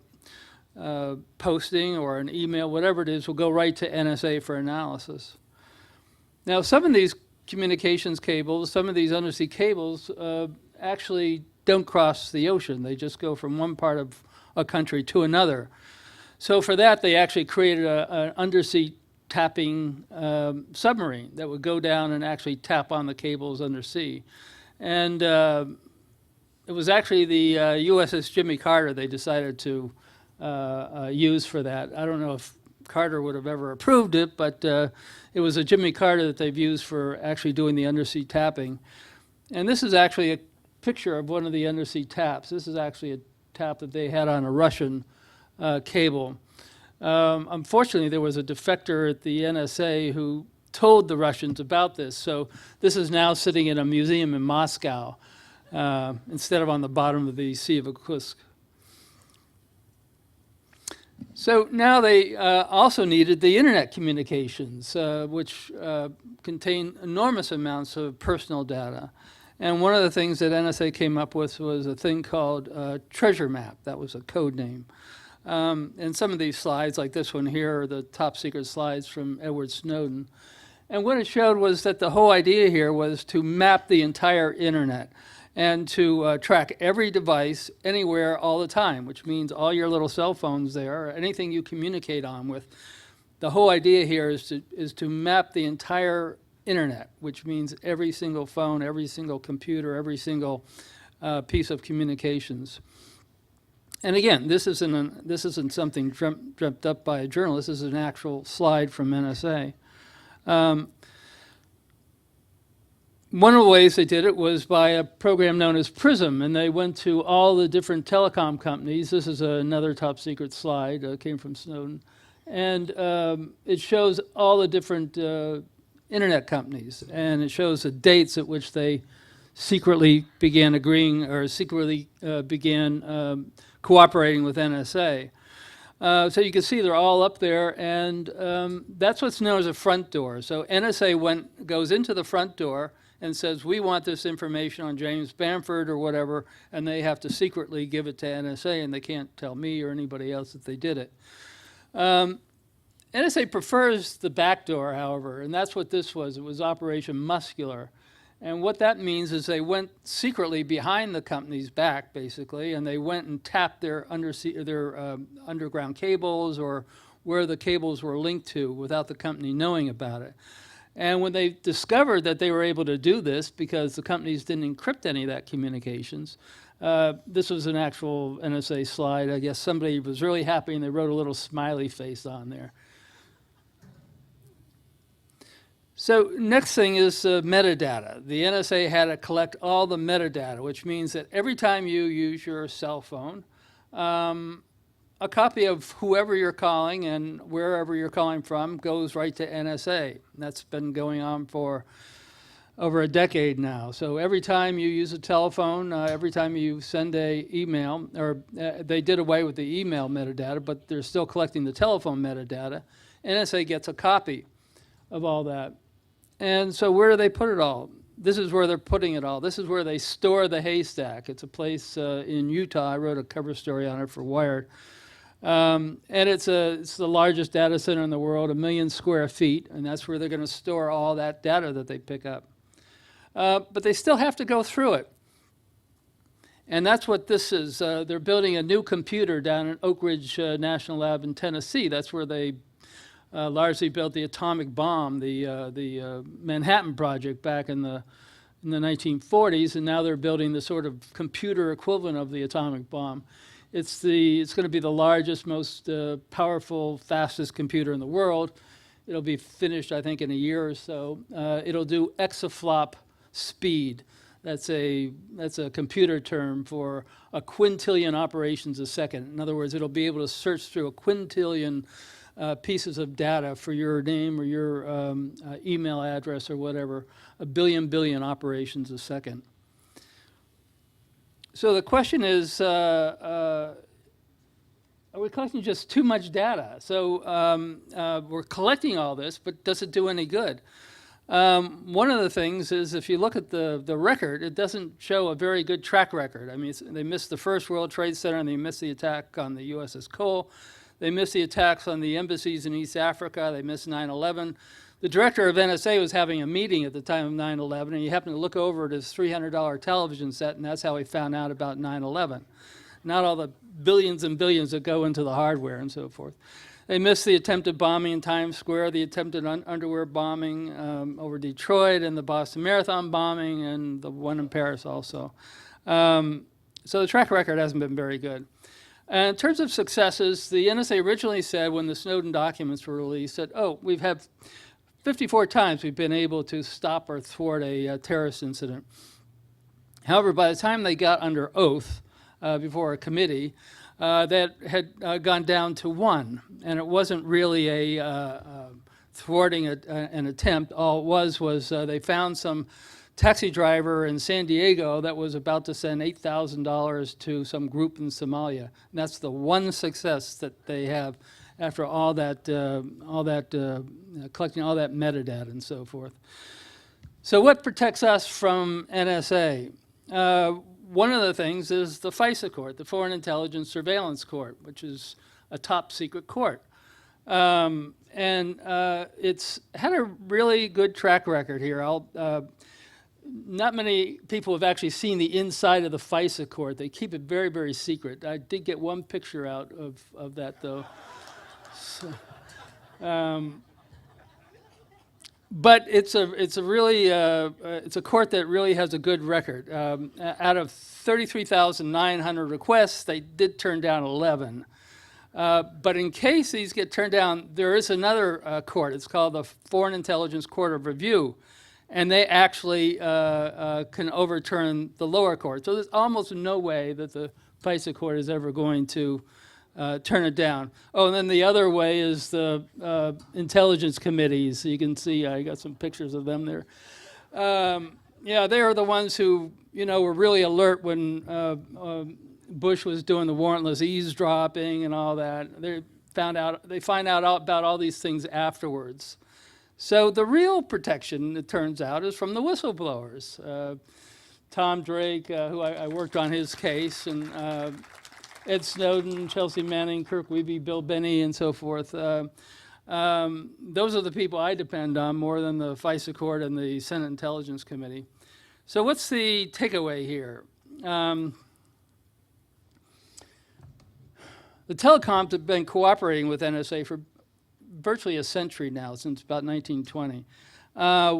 posting or an email, whatever it is, will go right to NSA for analysis. Now, some of these communications cables, some of these undersea cables actually don't cross the ocean. They just go from one part of a country to another. So for that, they actually created an undersea tapping submarine that would go down and actually tap on the cables undersea. And it was actually the USS Jimmy Carter they decided to use for that. I don't know if Carter would have ever approved it, but it was a Jimmy Carter that they've used for actually doing the undersea tapping. And this is actually a picture of one of the undersea taps. This is actually a tap that they had on a Russian cable. Unfortunately, there was a defector at the NSA who told the Russians about this. So this is now sitting in a museum in Moscow instead of on the bottom of the Sea of Irkutsk. So now they also needed the internet communications, which contain enormous amounts of personal data. And one of the things that NSA came up with was a thing called Treasure Map. That was a code name. And some of these slides, like this one here, are the top secret slides from Edward Snowden. And what it showed was that the whole idea here was to map the entire internet and to track every device anywhere all the time, which means all your little cell phones there, or anything you communicate on with. The whole idea here is to map the entire internet, which means every single phone, every single computer, every single piece of communications. And again, this isn't something dreamt up by a journalist. This is an actual slide from NSA. One of the ways they did it was by a program known as PRISM, and they went to all the different telecom companies. This is another top secret slide, came from Snowden. And it shows all the different internet companies, and it shows the dates at which they secretly began agreeing or secretly began cooperating with NSA. So you can see they're all up there, and that's what's known as a front door. So NSA goes into the front door and says, we want this information on James Bamford or whatever, and they have to secretly give it to NSA, and they can't tell me or anybody else that they did it. NSA prefers the back door, however, and that's what this was. It was Operation Muscular. And what that means is they went secretly behind the company's back, basically, and they went and tapped their underground cables or where the cables were linked to without the company knowing about it. And when they discovered that they were able to do this because the companies didn't encrypt any of that communications, this was an actual NSA slide. I guess somebody was really happy and they wrote a little smiley face on there. So next thing is metadata. The NSA had to collect all the metadata, which means that every time you use your cell phone, a copy of whoever you're calling and wherever you're calling from goes right to NSA. That's been going on for over a decade now. So every time you use a telephone, every time you send a email, or they did away with the email metadata, but they're still collecting the telephone metadata, NSA gets a copy of all that. And so where do they put it all? This is where they're putting it all. This is where they store the haystack. It's a place in Utah. I wrote a cover story on it for Wired. And it's the largest data center in the world, 1 million square feet, and that's where they're going to store all that data that they pick up. But they still have to go through it. And that's what this is. They're building a new computer down at Oak Ridge National Lab in Tennessee. That's where they largely built the atomic bomb, the Manhattan Project back in the 1940s, and now they're building the sort of computer equivalent of the atomic bomb. It's going to be the largest, most powerful, fastest computer in the world. It'll be finished, I think, in a year or so. It'll do exaflop speed. That's a computer term for a quintillion operations a second. In other words, it'll be able to search through a quintillion pieces of data for your name or your email address or whatever, a billion operations a second. So the question is, are we collecting just too much data? So we're collecting all this, but does it do any good? One of the things is if you look at the record, it doesn't show a very good track record. I mean, they missed the first World Trade Center and they missed the attack on the USS Cole. They missed the attacks on the embassies in East Africa. They missed 9/11. The director of NSA was having a meeting at the time of 9/11, and he happened to look over at his $300 television set, and that's how he found out about 9/11. Not all the billions and billions that go into the hardware and so forth. They missed the attempted bombing in Times Square, the attempted underwear bombing over Detroit, and the Boston Marathon bombing, and the one in Paris also. So the track record hasn't been very good. In terms of successes, the NSA originally said when the Snowden documents were released that, we've had 54 times we've been able to stop or thwart a terrorist incident. However, by the time they got under oath before a committee, that had gone down to 1. And it wasn't really a thwarting an attempt. All it was they found some taxi driver in San Diego that was about to send $8,000 to some group in Somalia. And that's the one success that they have after all that collecting all that metadata and so forth. So what protects us from NSA? One of the things is the FISA court, the Foreign Intelligence Surveillance Court, which is a top secret court. It's had a really good track record here. Not many people have actually seen the inside of the FISA court. They keep it very, very secret. I did get one picture out of that, though. So, But it's a really it's a court that really has a good record. Out of 33,900 requests, they did turn down 11. But in case these get turned down, there is another court. It's called the Foreign Intelligence Court of Review, and they actually can overturn the lower court. So there's almost no way that the FISA court is ever going to turn it down. Oh, and then the other way is the intelligence committees. So you can see I got some pictures of them there. Yeah, they are the ones who were really alert when Bush was doing the warrantless eavesdropping and all that. They find out about all these things afterwards. So the real protection, it turns out, is from the whistleblowers. Tom Drake, who I worked on his case, and Ed Snowden, Chelsea Manning, Kirk Wiebe, Bill Binney, and so forth. Those are the people I depend on more than the FISA court and the Senate Intelligence Committee. So what's the takeaway here? The telecoms have been cooperating with NSA for virtually a century now, since about 1920.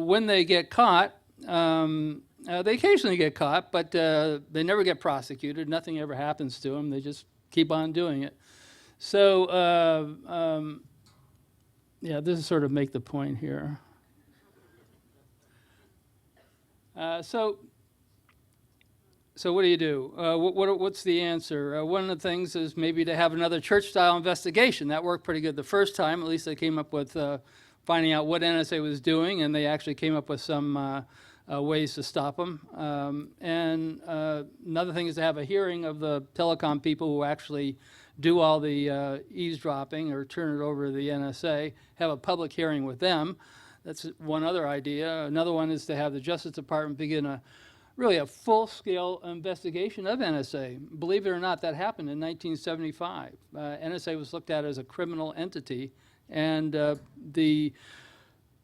When they get caught, they occasionally get caught, but they never get prosecuted. Nothing ever happens to them. They just keep on doing it. So, yeah, this is sort of make the point here. So what do you do? What's the answer? One of the things is maybe to have another church-style investigation. That worked pretty good the first time. At least they came up with finding out what NSA was doing, and they actually came up with some ways to stop them. And another thing is to have a hearing of the telecom people who actually do all the eavesdropping or turn it over to the NSA, have a public hearing with them. That's one other idea. Another one is to have the Justice Department begin really a full-scale investigation of NSA. Believe it or not, that happened in 1975. NSA was looked at as a criminal entity, and the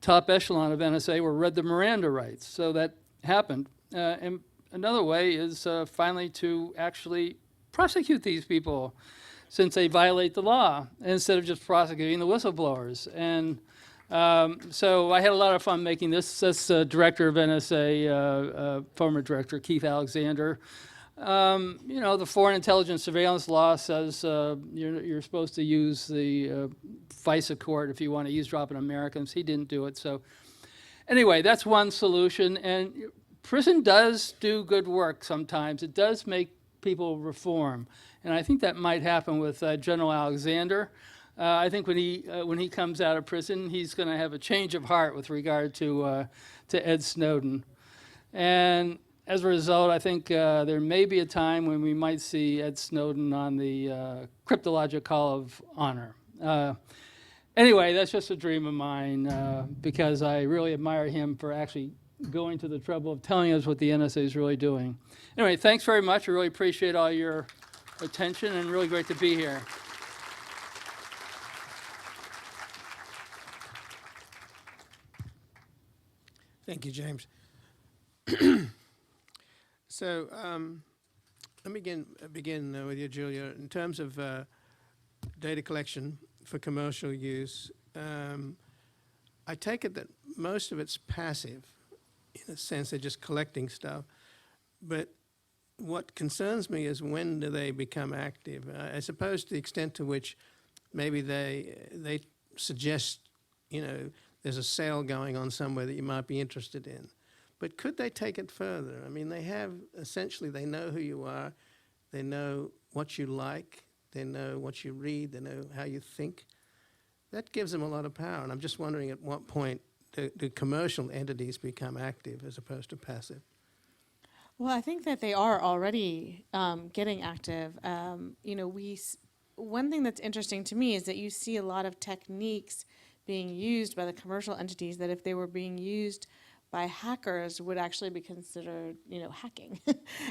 top echelon of NSA were read the Miranda rights. So that happened. And another way is finally to actually prosecute these people since they violate the law, instead of just prosecuting the whistleblowers. And so I had a lot of fun making this. This director of NSA, former director Keith Alexander. The Foreign Intelligence Surveillance Law says you're supposed to use the FISA court if you want to eavesdrop on Americans. He didn't do it. So anyway, that's one solution. And prison does do good work sometimes. It does make people reform. And I think that might happen with General Alexander. I think when he comes out of prison, he's going to have a change of heart with regard to Ed Snowden. And as a result, I think there may be a time when we might see Ed Snowden on the Cryptologic Hall of Honor. Anyway, that's just a dream of mine because I really admire him for actually going to the trouble of telling us what the NSA is really doing. Anyway, thanks very much. I really appreciate all your attention and really great to be here. Thank you, James. So let me begin with you, Julia. In terms of data collection for commercial use, I take it that most of it's passive, in a sense they're just collecting stuff. But what concerns me is when do they become active? I suppose to the extent to which maybe they suggest, there's a sale going on somewhere that you might be interested in. But could they take it further? I mean, they know who you are, they know what you like, they know what you read, they know how you think. That gives them a lot of power, and I'm just wondering at what point do commercial entities become active as opposed to passive? Well, I think that they are already getting active. One thing that's interesting to me is that you see a lot of techniques being used by the commercial entities that if they were being used by hackers would actually be considered, hacking.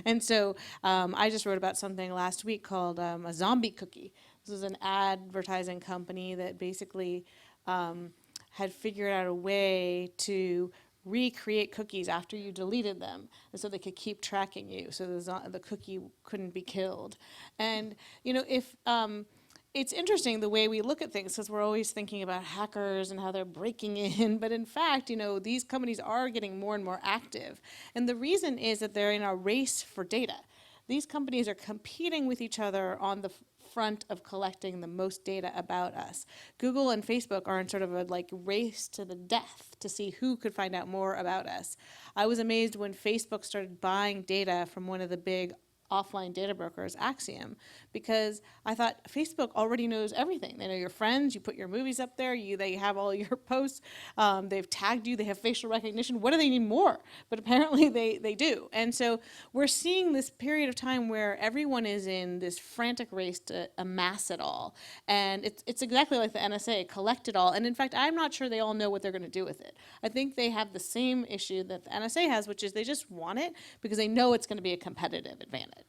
And so I just wrote about something last week called a zombie cookie. This is an advertising company that basically had figured out a way to recreate cookies after you deleted them, and so they could keep tracking you, so the cookie couldn't be killed. And it's interesting the way we look at things because we're always thinking about hackers and how they're breaking in. But in fact, these companies are getting more and more active. And the reason is that they're in a race for data. These companies are competing with each other on the front of collecting the most data about us. Google and Facebook are in sort of a race to the death to see who could find out more about us. I was amazed when Facebook started buying data from one of the big offline data brokers, Axiom, because I thought Facebook already knows everything. They know your friends, you put your movies up there, they have all your posts, they've tagged you, they have facial recognition. What do they need more? But apparently they do. And so we're seeing this period of time where everyone is in this frantic race to amass it all. And it's exactly like the NSA, collect it all. And in fact, I'm not sure they all know what they're going to do with it. I think they have the same issue that the NSA has, which is they just want it because they know it's going to be a competitive advantage.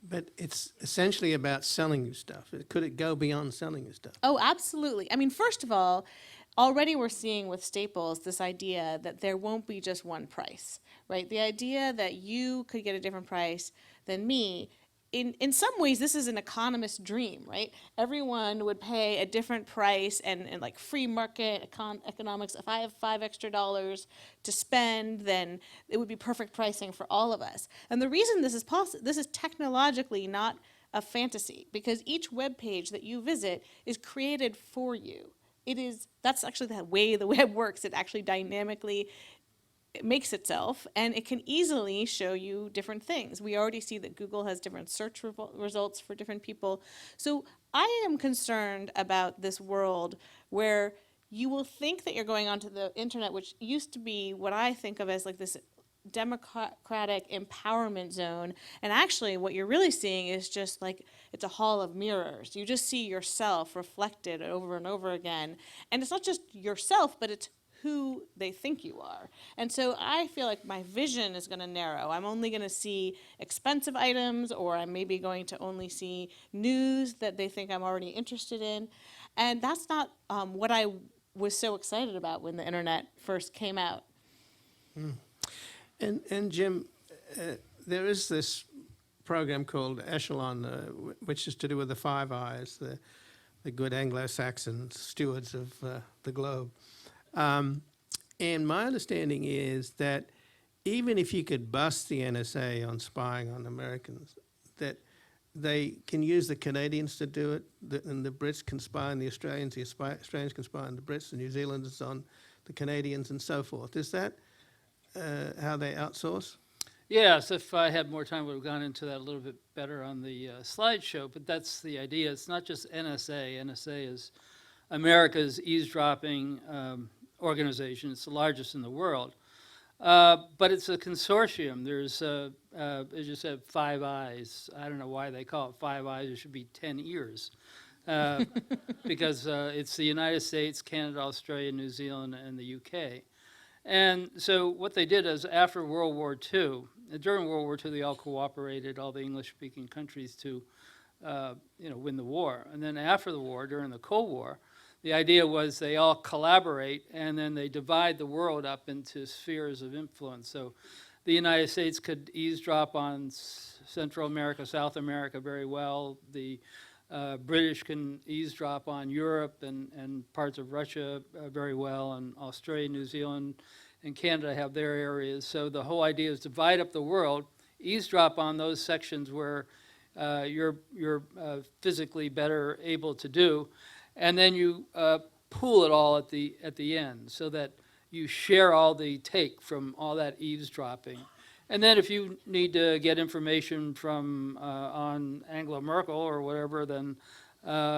But it's essentially about selling you stuff. Could it go beyond selling you stuff? Oh, absolutely. I mean, first of all, already we're seeing with Staples this idea that there won't be just one price, right? The idea that you could get a different price than me. In some ways, this is an economist's dream, right? Everyone would pay a different price and like free market economics. If I have $5 extra to spend, then it would be perfect pricing for all of us. And the reason this is possible, this is technologically not a fantasy, because each web page that you visit is created for you. That's actually the way the web works. It actually dynamically makes itself, and it can easily show you different things. We already see that Google has different search results for different people. So I am concerned about this world where you will think that you're going onto the internet, which used to be what I think of as like this democratic empowerment zone, and actually what you're really seeing is just like it's a hall of mirrors. You just see yourself reflected over and over again, and it's not just yourself, but it's who they think you are. And so I feel like my vision is going to narrow. I'm only going to see expensive items, or I'm maybe going to only see news that they think I'm already interested in. And that's not what I was so excited about when the internet first came out. And Jim, there is this program called Echelon, which is to do with the Five Eyes, the good Anglo-Saxon stewards of the globe. And my understanding is that even if you could bust the NSA on spying on Americans, that they can use the Canadians to do it, and the Brits can spy on the Australians can spy on the Brits, the New Zealanders on the Canadians, and so forth. Is that how they outsource? Yes, if I had more time, I would have gone into that a little bit better on the slideshow, but that's the idea. It's not just NSA. NSA is America's eavesdropping organization. It's the largest in the world. But it's a consortium. There's, it just said Five Eyes. I don't know why they call it Five Eyes. It should be 10 ears. Because it's the United States, Canada, Australia, New Zealand, and the UK. And so what they did is after World War II, during World War II, they all cooperated, all the English-speaking countries, to win the war. And then after the war, during the Cold War, the idea was they all collaborate, and then they divide the world up into spheres of influence. So the United States could eavesdrop on Central America, South America very well. The British can eavesdrop on Europe and parts of Russia very well, and Australia, New Zealand, and Canada have their areas. So the whole idea is divide up the world, eavesdrop on those sections where you're physically better able to do, and then you pool it all at the end so that you share all the take from all that eavesdropping. And then if you need to get information from on Angela Merkel or whatever, then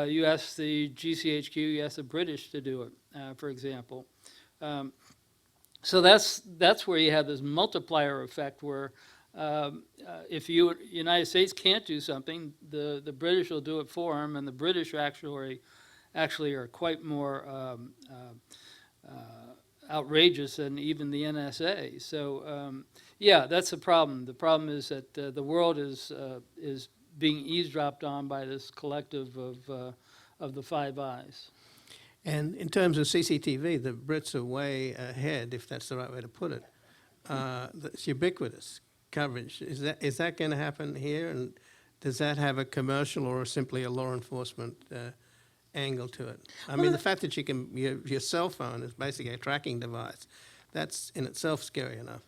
you ask the GCHQ, you ask the British to do it, for example. So that's where you have this multiplier effect where if United States can't do something, the British will do it for them, and the British actually are quite more outrageous than even the NSA. So yeah, that's the problem. The problem is that the world is being eavesdropped on by this collective of the Five Eyes. And in terms of CCTV, the Brits are way ahead, if that's the right way to put it. It's ubiquitous coverage. Is that going to happen here? And does that have a commercial or simply a law enforcement angle to it? I mean, the fact that your cell phone is basically a tracking device, that's in itself scary enough.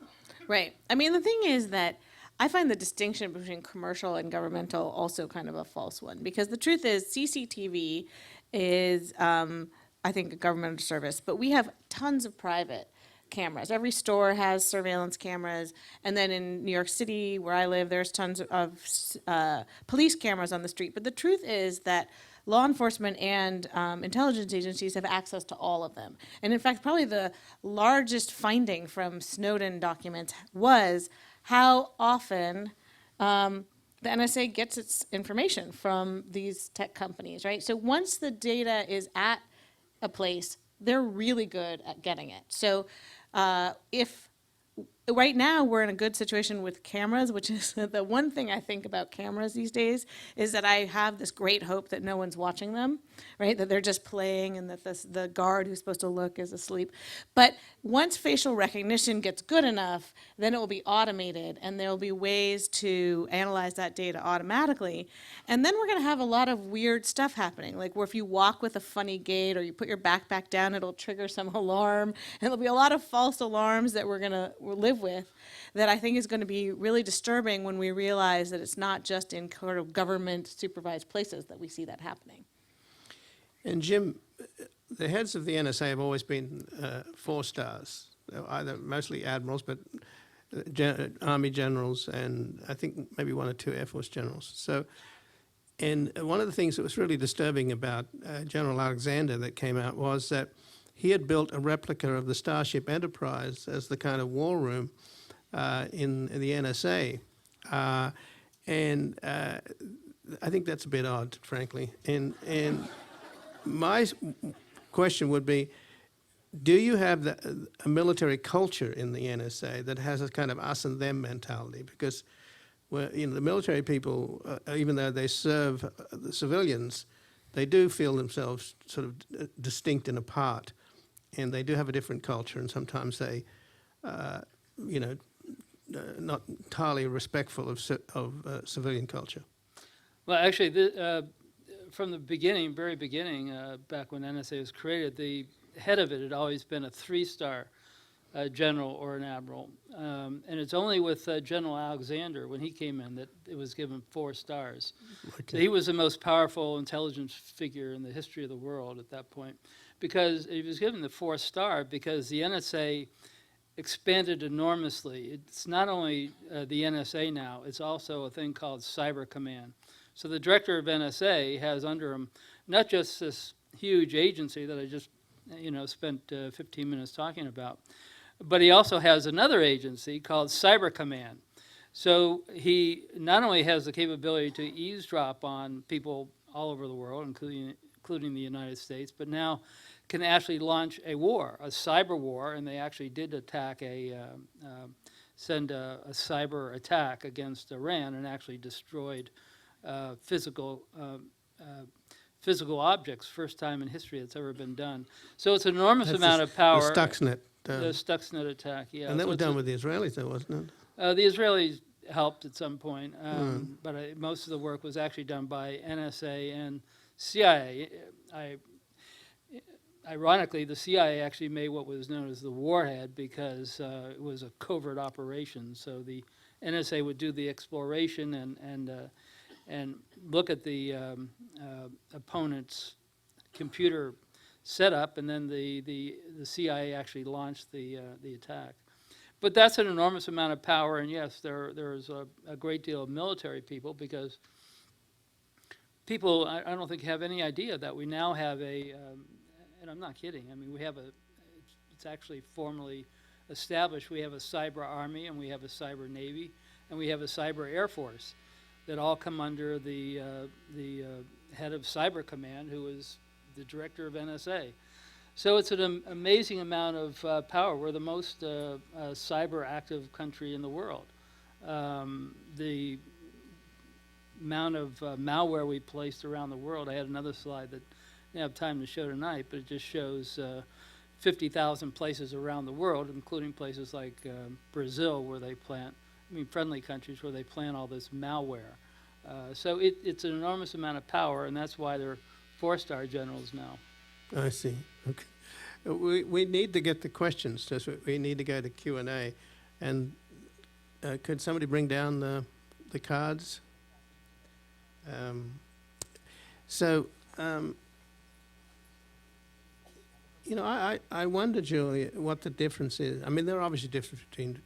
Right. I mean, the thing is that I find the distinction between commercial and governmental also kind of a false one, because the truth is CCTV is, I think, a governmental service, but we have tons of private cameras. Every store has surveillance cameras, and then in New York City, where I live, there's tons of police cameras on the street. But the truth is that law enforcement and intelligence agencies have access to all of them. And in fact, probably the largest finding from Snowden documents was how often the NSA gets its information from these tech companies, right? So once the data is at a place, they're really good at getting it. So if right now we're in a good situation with cameras, which is the one thing I think about cameras these days, is that I have this great hope that no one's watching them, right? That they're just playing and that the guard who's supposed to look is asleep. But once facial recognition gets good enough, then it will be automated and there will be ways to analyze that data automatically. And then we're going to have a lot of weird stuff happening, like where if you walk with a funny gait or you put your backpack down, it'll trigger some alarm. And there'll be a lot of false alarms that we're going to live with that I think is going to be really disturbing when we realize that it's not just in sort of government supervised places that we see that happening. And Jim, the heads of the NSA have always been 4 stars, either mostly admirals, but Army generals, and I think maybe 1 or 2 Air Force generals. So, and one of the things that was really disturbing about General Alexander that came out was that he had built a replica of the Starship Enterprise as the kind of war room in the NSA. And I think that's a bit odd, frankly. And my question would be, do you have a military culture in the NSA that has a kind of us and them mentality? Because the military people, even though they serve the civilians, they do feel themselves sort of distinct and apart. And they do have a different culture, and sometimes they, not entirely respectful of civilian culture. Well, actually, from the beginning, very beginning, back when NSA was created, the head of it had always been a 3-star general or an admiral. And it's only with General Alexander, when he came in, that it was given 4 stars. Okay. So he was the most powerful intelligence figure in the history of the world at that point, because he was given the 4th star because the NSA expanded enormously. It's not only the NSA now, it's also a thing called Cyber Command. So the director of NSA has under him not just this huge agency that I just spent 15 minutes talking about, but he also has another agency called Cyber Command. So he not only has the capability to eavesdrop on people all over the world, including the United States, but now can actually launch a war, a cyber war, and they actually did attack send a cyber attack against Iran and actually destroyed physical objects, first time in history it's ever been done. So it's an enormous amount of power. The Stuxnet. The Stuxnet attack, yeah. And that was done with the Israelis, though, wasn't it? The Israelis helped at some point, but most of the work was actually done by NSA and CIA. Ironically, the CIA actually made what was known as the warhead because it was a covert operation. So the NSA would do the exploration and look at the opponent's computer setup, and then the CIA actually launched the attack. But that's an enormous amount of power, and yes, there's a great deal of military people, because people, I don't think, have any idea that we now have and I'm not kidding, I mean, we have it's actually formally established, we have a cyber army, and we have a cyber navy, and we have a cyber air force that all come under the head of Cyber Command, who is the director of NSA. So it's an amazing amount of power. We're the most cyber active country in the world. The amount of malware we placed around the world, I had another slide that I don't have time to show tonight, but it just shows 50,000 places around the world, including places like Brazil, where they plant, friendly countries where they plant all this malware. So it's an enormous amount of power, and that's why they're four-star generals now. I see. Okay. We need to get the questions. Just we need to go to Q&A. And could somebody bring down the cards? I wonder, Julia, what the difference is. I mean, there are obviously differences between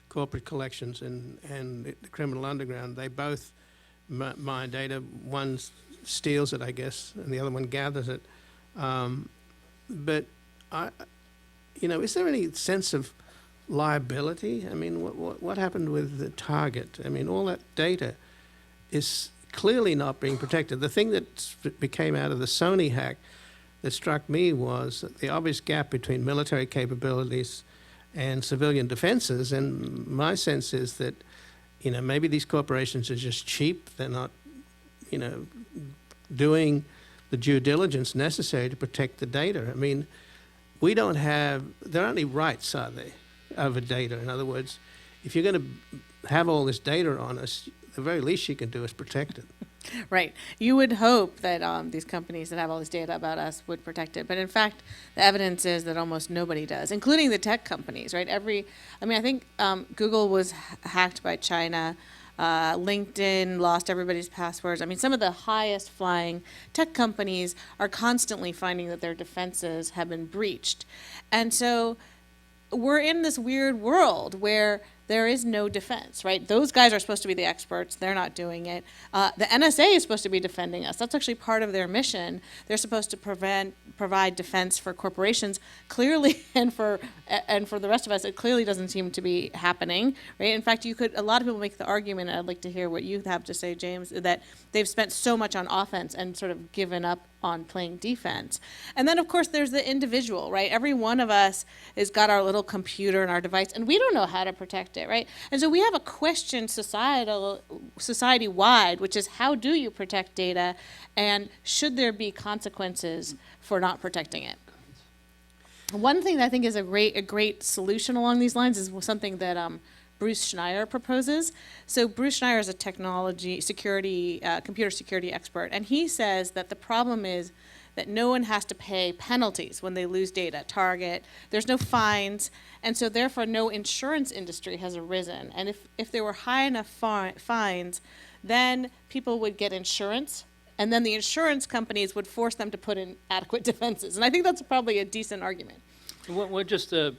corporate collections and the criminal underground. They both mine data. One steals it, I guess, and the other one gathers it. But is there any sense of liability? I mean, what happened with the Target? I mean, all that data is clearly not being protected. The thing that became out of the Sony hack that struck me was the obvious gap between military capabilities and civilian defenses. And my sense is that, maybe these corporations are just cheap. They're not, doing the due diligence necessary to protect the data. I mean, there aren't any rights, are they, over data? In other words, if you're going to have all this data on us, the very least you can do is protect it. Right. You would hope that these companies that have all this data about us would protect it. But in fact, the evidence is that almost nobody does, including the tech companies, right? I think Google was hacked by China. LinkedIn lost everybody's passwords. I mean, some of the highest flying tech companies are constantly finding that their defenses have been breached. And so we're in this weird world where there is no defense, right? Those guys are supposed to be the experts. They're not doing it. The NSA is supposed to be defending us. That's actually part of their mission. They're supposed to provide defense for corporations. Clearly, and for the rest of us, it clearly doesn't seem to be happening, right? In fact, a lot of people make the argument, and I'd like to hear what you have to say, James, that they've spent so much on offense and sort of given up on playing defense. And then, of course, there's the individual, right? Every one of us has got our little computer and our device, and we don't know how to protect it, right? And so we have a question society-wide, which is how do you protect data, and should there be consequences for not protecting it? One thing that I think is a great solution along these lines is something that Bruce Schneier proposes. So Bruce Schneier is a computer security expert, and he says that the problem is that no one has to pay penalties when they lose data. Target, there's no fines, and so therefore no insurance industry has arisen. And if there were high enough fines, then people would get insurance, and then the insurance companies would force them to put in adequate defenses. And I think that's probably a decent argument. Just to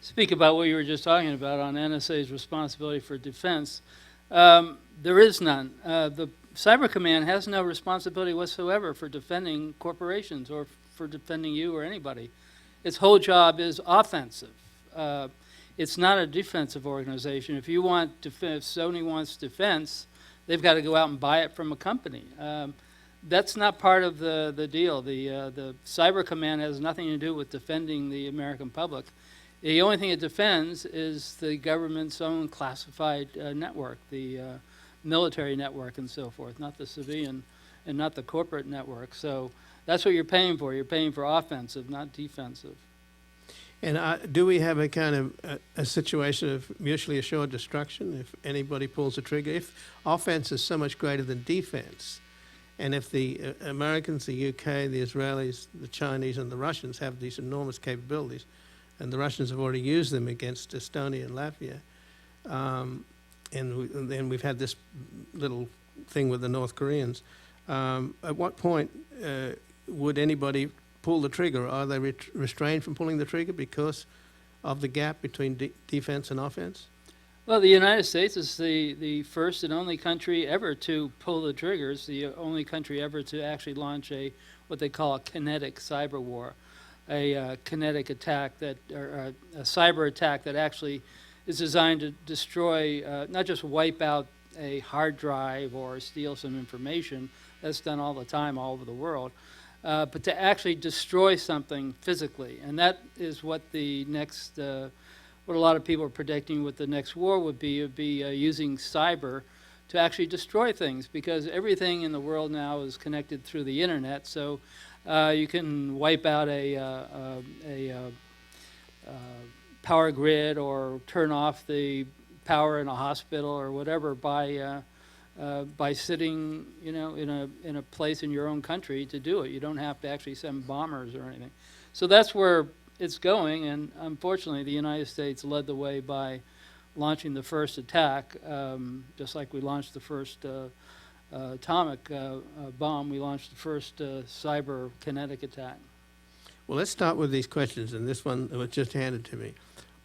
speak about what you were just talking about on NSA's responsibility for defense, there is none. The Cyber Command has no responsibility whatsoever for defending corporations or for defending you or anybody. Its whole job is offensive. It's not a defensive organization. If Sony wants defense, they've got to go out and buy it from a company. That's not part of the deal. The Cyber Command has nothing to do with defending the American public. The only thing it defends is the government's own classified network, the military network and so forth, not the civilian and not the corporate network. So that's what you're paying for. You're paying for offensive, not defensive. And do we have a kind of a situation of mutually assured destruction if anybody pulls the trigger? If offense is so much greater than defense, and if the Americans, the UK, the Israelis, the Chinese, and the Russians have these enormous capabilities, and the Russians have already used them against Estonia and Latvia, and then we've had this little thing with the North Koreans. At what point would anybody pull the trigger? Are they restrained from pulling the trigger because of the gap between defense and offense? Well, the United States is the first and only country ever to pull the triggers, the only country ever to actually launch what they call a kinetic cyber war, a kinetic attack or a cyber attack that actually is designed to destroy, not just wipe out a hard drive or steal some information. That's done all the time all over the world. But to actually destroy something physically. And that is what the next, what a lot of people are predicting what the next war would be. It would be using cyber to actually destroy things, because everything in the world now is connected through the internet. So you can wipe out a power grid or turn off the power in a hospital or whatever by by sitting, in a place in your own country to do it. You don't have to actually send bombers or anything. So that's where it's going, and unfortunately, the United States led the way by launching the first attack, just like we launched the first atomic bomb. We launched the first cyber kinetic attack. Well, let's start with these questions, and this one was just handed to me.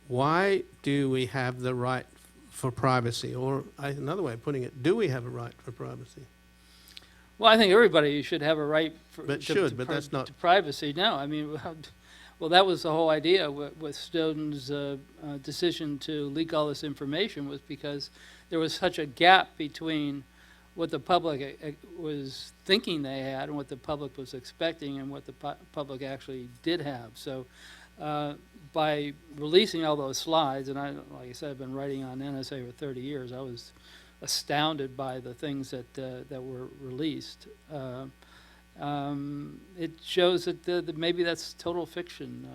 Why do we have the right for privacy? Or another way of putting it, do we have a right for privacy? Well, I think everybody should have a right to privacy. No, I mean, well, that was the whole idea with Snowden's decision to leak all this information, was because there was such a gap between what the public was thinking they had and what the public was expecting and what the public actually did have. So by releasing all those slides, and like I said, I've been writing on NSA for 30 years, I was astounded by the things that were released. It shows that maybe that's total fiction,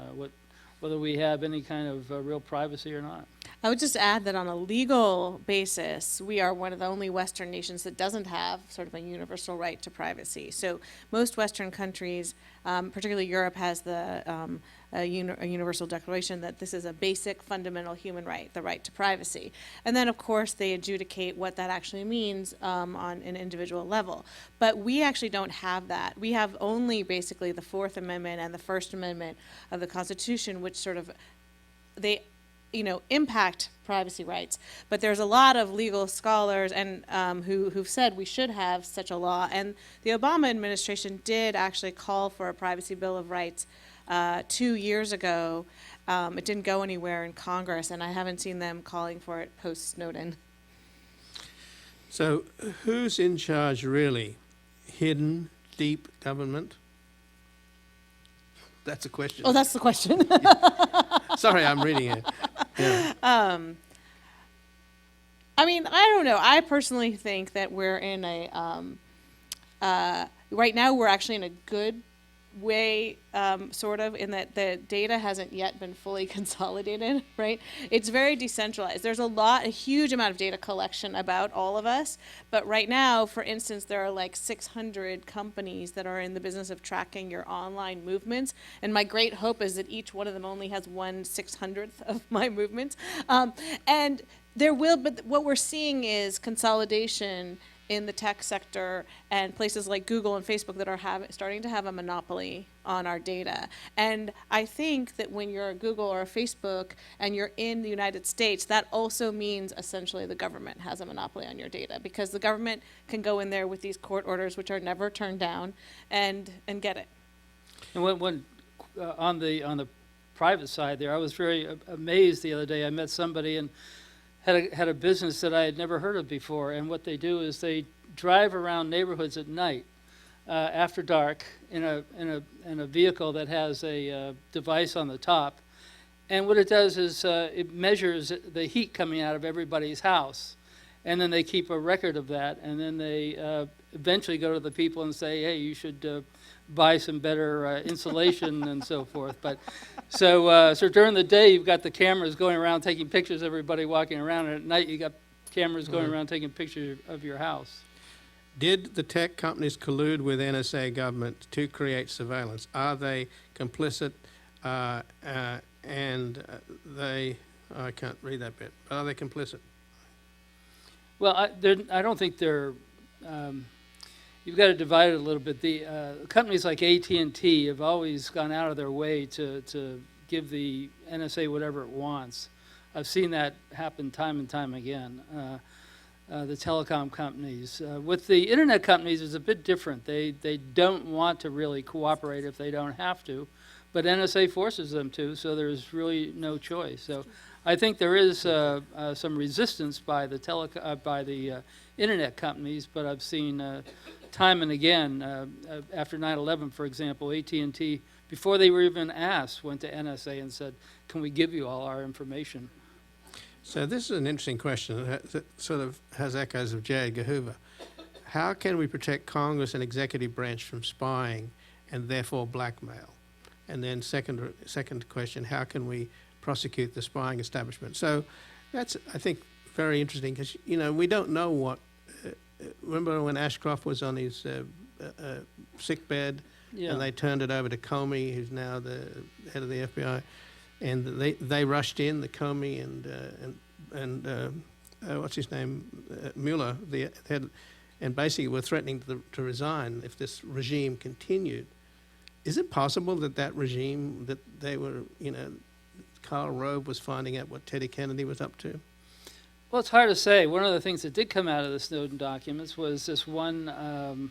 whether we have any kind of real privacy or not. I would just add that on a legal basis, we are one of the only Western nations that doesn't have sort of a universal right to privacy. So most Western countries, particularly Europe, has a universal declaration that this is a basic fundamental human right, the right to privacy. And then, of course, they adjudicate what that actually means on an individual level. But we actually don't have that. We have only basically the Fourth Amendment and the First Amendment of the Constitution, which sort of, impact privacy rights. But there's a lot of legal scholars and who've said we should have such a law. And the Obama administration did actually call for a privacy bill of rights 2 years ago. It didn't go anywhere in Congress, and I haven't seen them calling for it post-Snowden. So who's in charge, really? Hidden, deep government? That's a question. Oh, that's the question. Sorry, I'm reading it. Yeah. I mean, I don't know. I personally think that we're in right now we're actually in a good way, sort of, in that the data hasn't yet been fully consolidated, right? It's very decentralized. There's a huge amount of data collection about all of us, but right now, for instance, there are like 600 companies that are in the business of tracking your online movements, and my great hope is that each one of them only has 1/600th of my movements. And but what we're seeing is consolidation in the tech sector and places like Google and Facebook that are starting to have a monopoly on our data. And I think that when you're a Google or a Facebook and you're in the United States, that also means essentially the government has a monopoly on your data, because the government can go in there with these court orders, which are never turned down, and get it. And when on the private side there, I was very amazed the other day. I met somebody and had a business that I had never heard of before, and what they do is they drive around neighborhoods at night after dark in a vehicle that has a device on the top, and what it does is it measures the heat coming out of everybody's house, and then they keep a record of that, and then they eventually go to the people and say, hey, you should buy some better insulation and so forth. But so during the day you've got the cameras going around taking pictures of everybody walking around, and at night you got cameras going around taking pictures of your house. Did the tech companies collude with NSA government to create surveillance? Are they complicit? And I can't read that bit. Are they complicit? Well, I don't think they're. You've got to divide it a little bit. The companies like AT&T have always gone out of their way to give the NSA whatever it wants. I've seen that happen time and time again. The telecom companies. With the internet companies, it's a bit different. They don't want to really cooperate if they don't have to, but NSA forces them to, so there's really no choice. So I think there is some resistance by the internet companies, but I've seen time and again, after 9/11, for example, AT&T, before they were even asked, went to NSA and said, can we give you all our information? So this is an interesting question that sort of has echoes of J. Edgar Hoover. How can we protect Congress and executive branch from spying and therefore blackmail? And then second question, how can we prosecute the spying establishment? So that's, I think, very interesting, because, we don't know what remember when Ashcroft was on his sick bed, Yeah. and they turned it over to Comey, who's now the head of the FBI, and they rushed in, the Comey and what's his name, Mueller, the head, and basically were threatening to resign if this regime continued. Is it possible that regime, that they were, Karl Rove was finding out what Teddy Kennedy was up to? Well, it's hard to say. One of the things that did come out of the Snowden documents was this one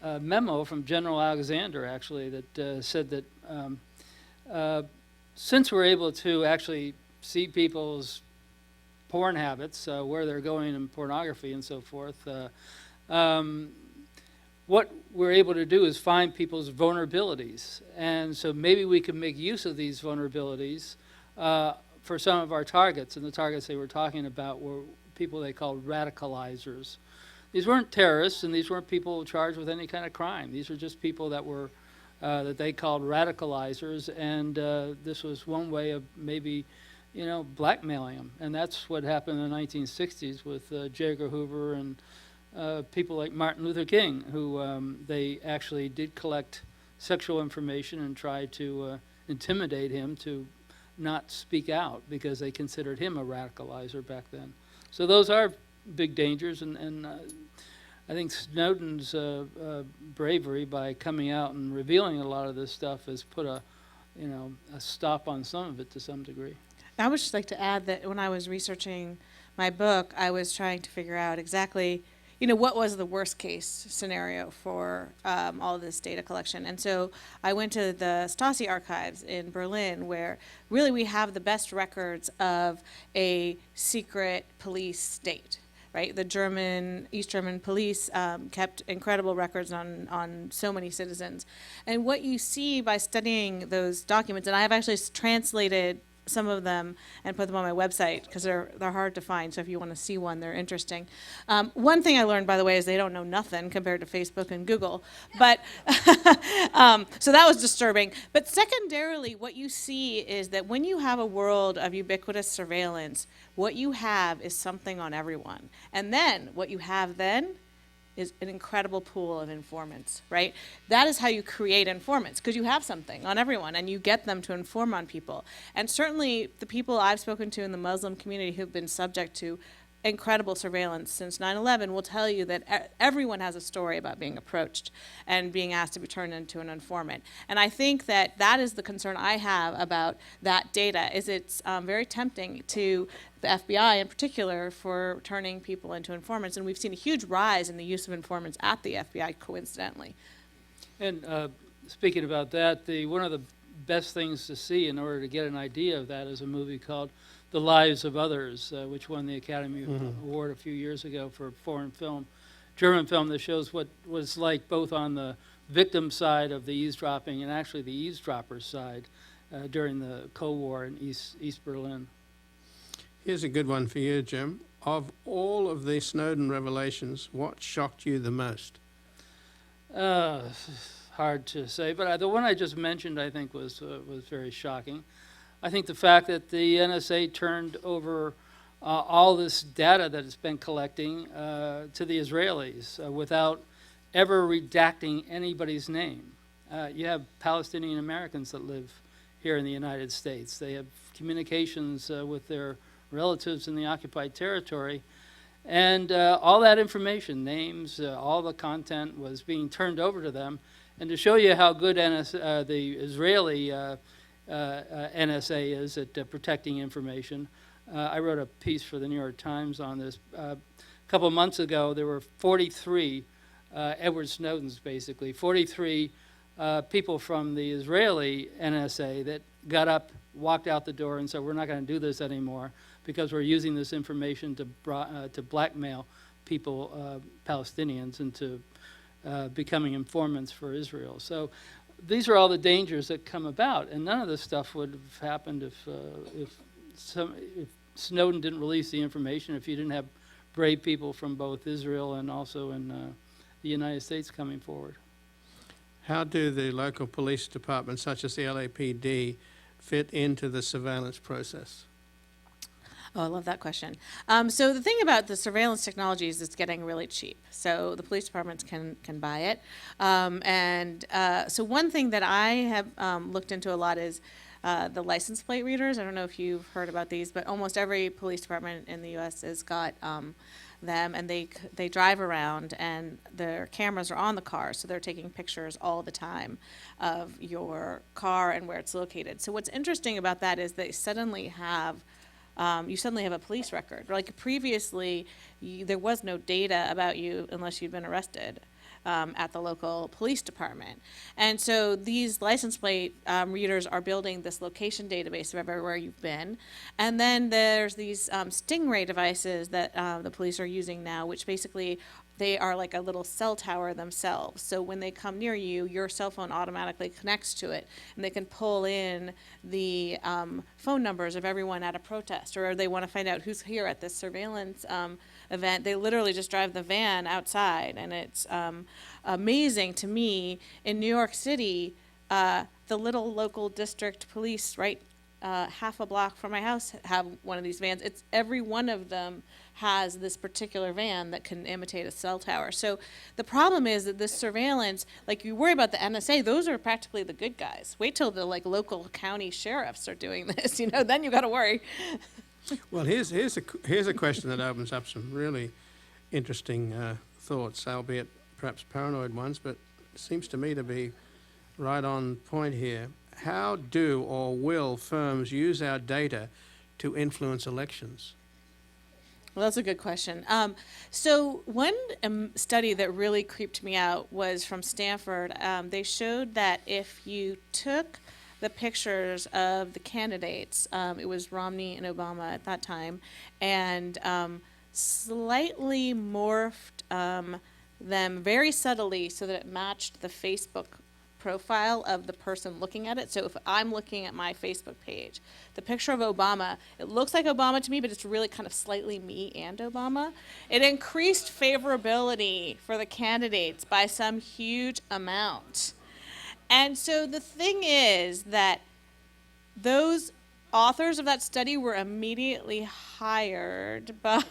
memo from General Alexander, actually, that said that since we're able to actually see people's porn habits, where they're going in pornography and so forth, what we're able to do is find people's vulnerabilities. And so maybe we can make use of these vulnerabilities for some of our targets. And the targets they were talking about were people they called radicalizers. These weren't terrorists, and these weren't people charged with any kind of crime. These were just people that were that they called radicalizers, and this was one way of maybe, blackmailing them. And that's what happened in the 1960s with J. Edgar Hoover and people like Martin Luther King, who they actually did collect sexual information and tried to intimidate him to not speak out because they considered him a radicalizer back then. So those are big dangers, and I think Snowden's bravery by coming out and revealing a lot of this stuff has put a stop on some of it to some degree. I would just like to add that when I was researching my book, I was trying to figure out exactly, what was the worst case scenario for all of this data collection. And so I went to the Stasi archives in Berlin, where really we have the best records of a secret police state. Right, the East German police kept incredible records on so many citizens. And what you see by studying those documents, and I have actually translated some of them and put them on my website because they're hard to find. So if you want to see one, they're interesting. One thing I learned, by the way, is they don't know nothing compared to Facebook and Google. But so that was disturbing. But secondarily, what you see is that when you have a world of ubiquitous surveillance, what you have is something on everyone. And then what you have then is an incredible pool of informants, right? That is how you create informants, because you have something on everyone and you get them to inform on people. And certainly the people I've spoken to in the Muslim community who've been subject to incredible surveillance since 9/11 will tell you that everyone has a story about being approached and being asked to be turned into an informant. And I think that that is the concern I have about that data, is it's very tempting to the FBI in particular for turning people into informants. And we've seen a huge rise in the use of informants at the FBI, coincidentally. And speaking about that, one of the best things to see in order to get an idea of that is a movie called The Lives of Others, which won the Academy Award a few years ago for foreign film, German film, that shows what was like both on the victim side of the eavesdropping and actually the eavesdroppers side during the Cold War in East Berlin. Here's a good one for you, Jim. Of all of the Snowden revelations, what shocked you the most? Hard to say, but the one I just mentioned, I think, was very shocking. I think the fact that the NSA turned over all this data that it's been collecting to the Israelis without ever redacting anybody's name. You have Palestinian Americans that live here in the United States. They have communications with their relatives in the occupied territory. And all that information, names, all the content was being turned over to them. And to show you how good the Israeli NSA is at protecting information, I wrote a piece for the New York Times on this. A couple of months ago, there were 43 Edward Snowdens, basically, 43 people from the Israeli NSA that got up, walked out the door and said, we're not going to do this anymore because we're using this information to blackmail people, Palestinians, into becoming informants for Israel. So these are all the dangers that come about, and none of this stuff would have happened if Snowden didn't release the information, if you didn't have brave people from both Israel and also in the United States coming forward. How do the local police departments, such as the LAPD, fit into the surveillance process? Oh, I love that question. So the thing about the surveillance technology is it's getting really cheap. So the police departments can buy it. So one thing that I have looked into a lot is the license plate readers. I don't know if you've heard about these, but almost every police department in the U.S. has got them, and they drive around, and their cameras are on the car, so they're taking pictures all the time of your car and where it's located. So what's interesting about that is they suddenly have you suddenly have a police record. Like previously, there was no data about you unless you'd been arrested at the local police department. And so these license plate readers are building this location database of everywhere you've been. And then there's these Stingray devices that the police are using now, which basically they are like a little cell tower themselves. So when they come near you, your cell phone automatically connects to it, and they can pull in the phone numbers of everyone at a protest, or they want to find out who's here at this surveillance event. They literally just drive the van outside, and it's amazing to me. In New York City, the little local district police right half a block from my house have one of these vans. It's every one of them has this particular van that can imitate a cell tower. So the problem is that this surveillance, like you worry about the NSA, those are practically the good guys. Wait till the like local county sheriffs are doing this, then you got to worry. Well, here's a question that opens up some really interesting thoughts, albeit perhaps paranoid ones, but seems to me to be right on point here. How do or will firms use our data to influence elections? Well, that's a good question. So one study that really creeped me out was from Stanford. They showed that if you took the pictures of the candidates, it was Romney and Obama at that time, and slightly morphed them very subtly so that it matched the Facebook profile of the person looking at it. So if I'm looking at my Facebook page, the picture of Obama, it looks like Obama to me, but it's really kind of slightly me and Obama. It increased favorability for the candidates by some huge amount. And so the thing is that those authors of that study were immediately hired by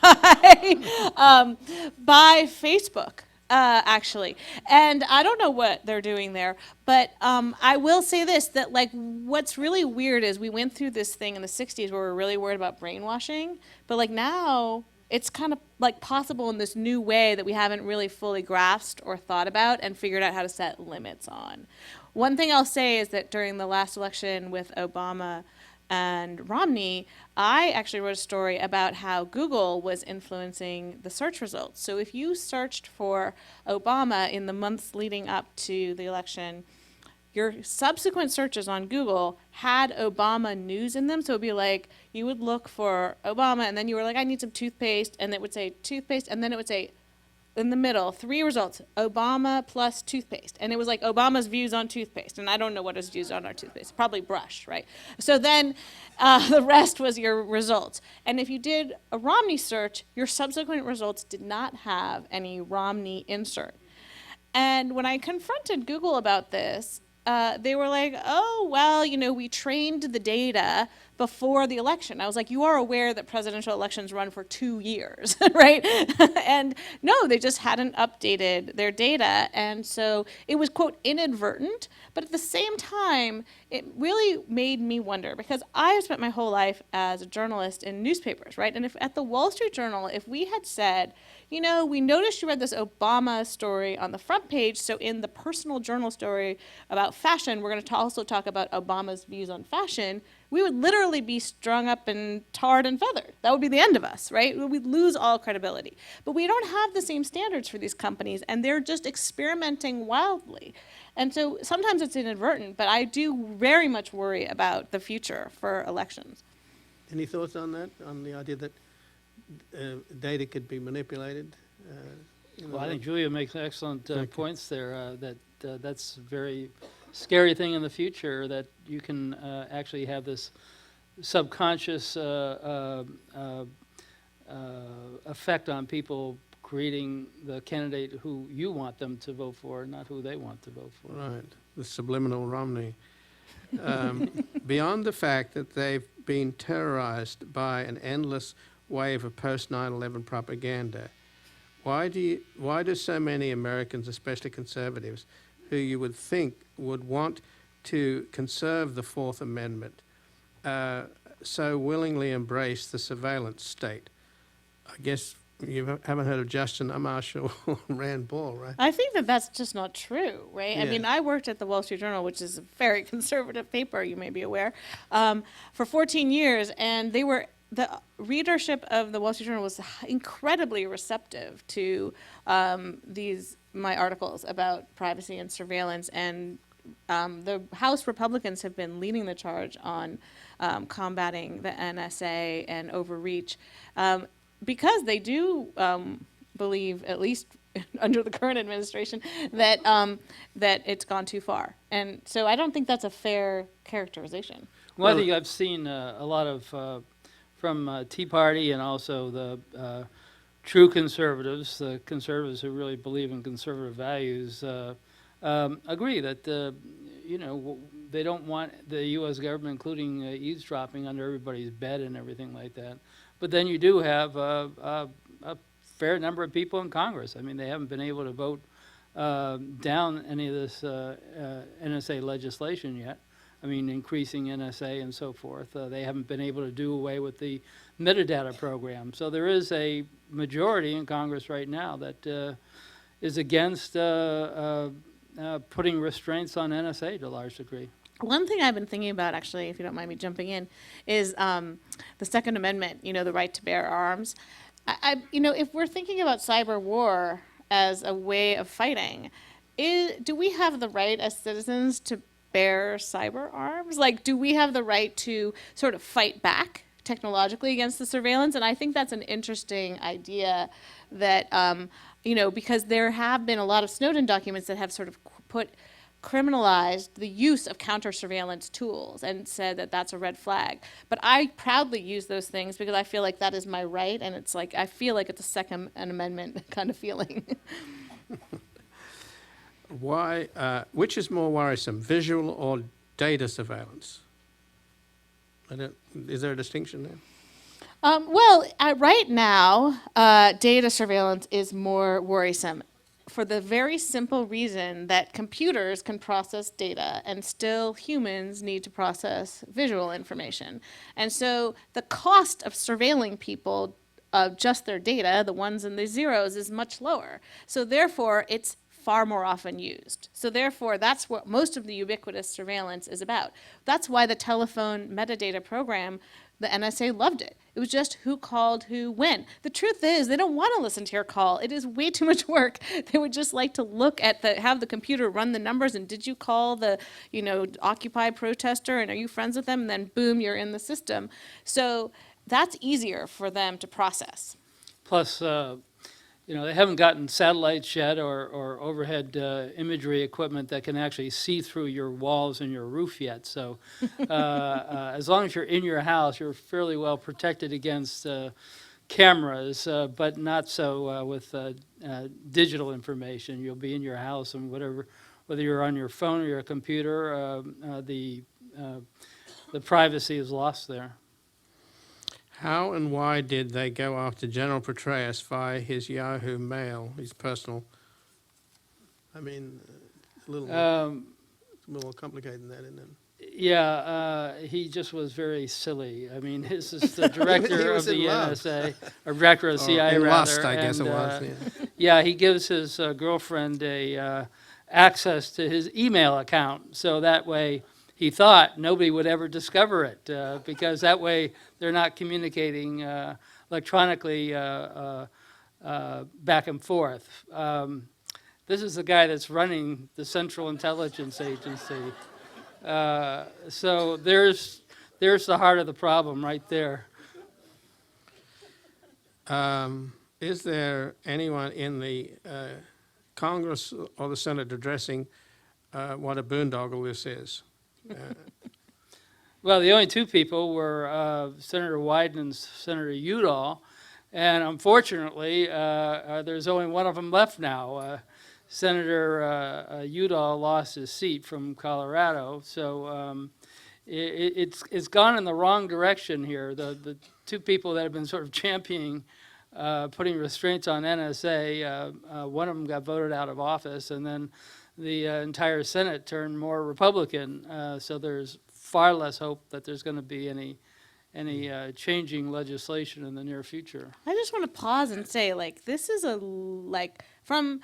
Facebook. Actually. And I don't know what they're doing there, but I will say this, that like what's really weird is we went through this thing in the 60s where we were really worried about brainwashing, but like now it's kind of like possible in this new way that we haven't really fully grasped or thought about and figured out how to set limits on. One thing I'll say is that during the last election with Obama and Romney, I actually wrote a story about how Google was influencing the search results. So if you searched for Obama in the months leading up to the election, your subsequent searches on Google had Obama news in them. So it would be like, you would look for Obama, and then you were like, I need some toothpaste, and it would say toothpaste, and then it would say, in the middle, 3 results, Obama plus toothpaste. And it was like Obama's views on toothpaste. And I don't know what his views on our toothpaste. Probably brush, right? So then the rest was your results. And if you did a Romney search, your subsequent results did not have any Romney insert. And when I confronted Google about this, they were like, oh, well, we trained the data before the election. I was like, you are aware that presidential elections run for 2 years, right? And no, they just hadn't updated their data. And so it was, quote, inadvertent. But at the same time, it really made me wonder, because I have spent my whole life as a journalist in newspapers, right? And if at the Wall Street Journal, if we had said, we noticed you read this Obama story on the front page, so in the personal journal story about fashion, we're going to also talk about Obama's views on fashion, we would literally be strung up and tarred and feathered. That would be the end of us, right? We'd lose all credibility. But we don't have the same standards for these companies, and they're just experimenting wildly. And so sometimes it's inadvertent, but I do very much worry about the future for elections. Any thoughts on that, on the idea that data could be manipulated? Well, I think Julia makes excellent points there, that's a very scary thing in the future, that you can actually have this subconscious effect on people, creating the candidate who you want them to vote for, not who they want to vote for. Right, the subliminal Romney. beyond the fact that they've been terrorized by an endless wave of post-9/11 propaganda, why do so many Americans, especially conservatives, who you would think would want to conserve the Fourth Amendment, so willingly embrace the surveillance state? I guess you haven't heard of Justin Marshall or Rand Paul, right? I think that that's just not true, right? I Yeah. mean, I worked at the Wall Street Journal, which is a very conservative paper, you may be aware, for 14 years, and the readership of the Wall Street Journal was incredibly receptive to my articles about privacy and surveillance, and the House Republicans have been leading the charge on combating the NSA and overreach, because they do believe, at least under the current administration, that that it's gone too far. And so I don't think that's a fair characterization. Well, I think I've seen a lot of from Tea Party and also the true conservatives, the conservatives who really believe in conservative values, agree that they don't want the U.S. government, including eavesdropping under everybody's bed and everything like that. But then you do have a fair number of people in Congress. I mean, they haven't been able to vote down any of this NSA legislation yet. I mean, increasing NSA and so forth. They haven't been able to do away with the metadata program. So there is a majority in Congress right now that is against putting restraints on NSA to a large degree. One thing I've been thinking about, actually, if you don't mind me jumping in, is the Second Amendment, the right to bear arms. If we're thinking about cyber war as a way of fighting, do we have the right as citizens to bear cyber arms? Like, do we have the right to sort of fight back technologically against the surveillance? And I think that's an interesting idea that, because there have been a lot of Snowden documents that have sort of criminalized the use of counter-surveillance tools and said that that's a red flag. But I proudly use those things because I feel like that is my right, and it's like I feel like it's a Second Amendment kind of feeling. Which is more worrisome, visual or data surveillance? Is there a distinction there? Right now, data surveillance is more worrisome for the very simple reason that computers can process data and still humans need to process visual information. And so the cost of surveilling people of just their data, the ones and the zeros, is much lower. So therefore, it's far more often used. So therefore, that's what most of the ubiquitous surveillance is about. That's why the telephone metadata program, the NSA loved it. It was just who called who when. The truth is, they don't want to listen to your call. It is way too much work. They would just like to look at have the computer run the numbers, and did you call the, Occupy protester, and are you friends with them? And then boom, you're in the system. So that's easier for them to process. Plus, they haven't gotten satellites yet or overhead imagery equipment that can actually see through your walls and your roof yet. So as long as you're in your house, you're fairly well protected against cameras, but not so with digital information. You'll be in your house, and whether you're on your phone or your computer, the privacy is lost there. How and why did they go after General Petraeus via his Yahoo Mail, his personal? I mean, it's a little more complicated than that, isn't it? Yeah, he just was very silly. I mean, this is the director of the love. NSA, or director of the CIA, in rather. lust, I guess it was. Yeah, he gives his girlfriend access to his email account, so that way he thought nobody would ever discover it, because that way they're not communicating electronically back and forth. This is the guy that's running the Central Intelligence Agency. So there's the heart of the problem right there. Is there anyone in the Congress or the Senate addressing what a boondoggle this is? Well, the only two people were Senator Wyden and Senator Udall, and unfortunately, there's only one of them left now. Senator Udall lost his seat from Colorado, so it's gone in the wrong direction here. The two people that have been sort of championing putting restraints on NSA, one of them got voted out of office, and then the entire Senate turned more Republican. So there's far less hope that there's going to be any changing legislation in the near future. I just want to pause and say, like, this is from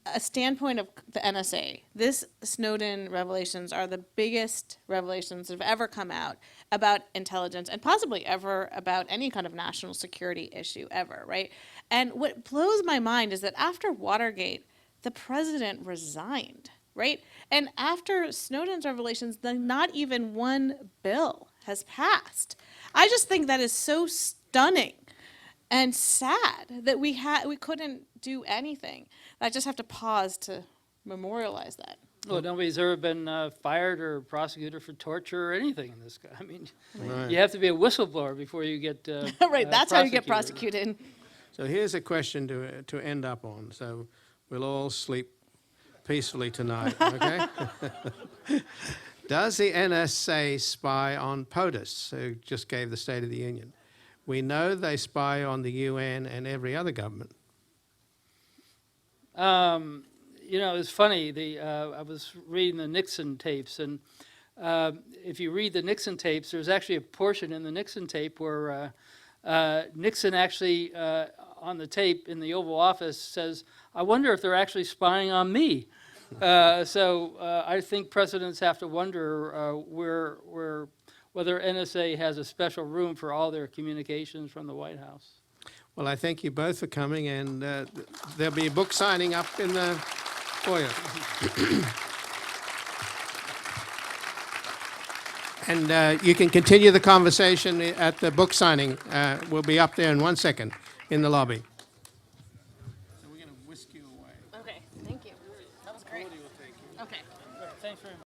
a standpoint of the NSA, this Snowden revelations are the biggest revelations that have ever come out about intelligence and possibly ever about any kind of national security issue ever, right? And what blows my mind is that after Watergate, the president resigned, right? And after Snowden's revelations, not even one bill has passed. I just think that is so stunning and sad that we couldn't do anything. I just have to pause to memorialize that. Well, nobody's ever been fired or prosecuted for torture or anything in this. I mean, Right. you have to be a whistleblower before you get Right, that's how you get prosecuted. prosecuted. So here's a question to end up on. So we'll all sleep peacefully tonight, okay? Does the NSA spy on POTUS, who just gave the State of the Union? We know they spy on the UN and every other government. You know, it's funny. I was reading the Nixon tapes, and if you read the Nixon tapes, there's actually a portion in the Nixon tape where Nixon actually, on the tape in the Oval Office, says, "I wonder if they're actually spying on me." So I think presidents have to wonder whether NSA has a special room for all their communications from the White House. Well, I thank you both for coming, and there'll be a book signing up in the foyer. And you can continue the conversation at the book signing. We'll be up there in 1 second in the lobby. So we're going to whisk you away. Okay, thank you. That was great. Okay. Thanks very much.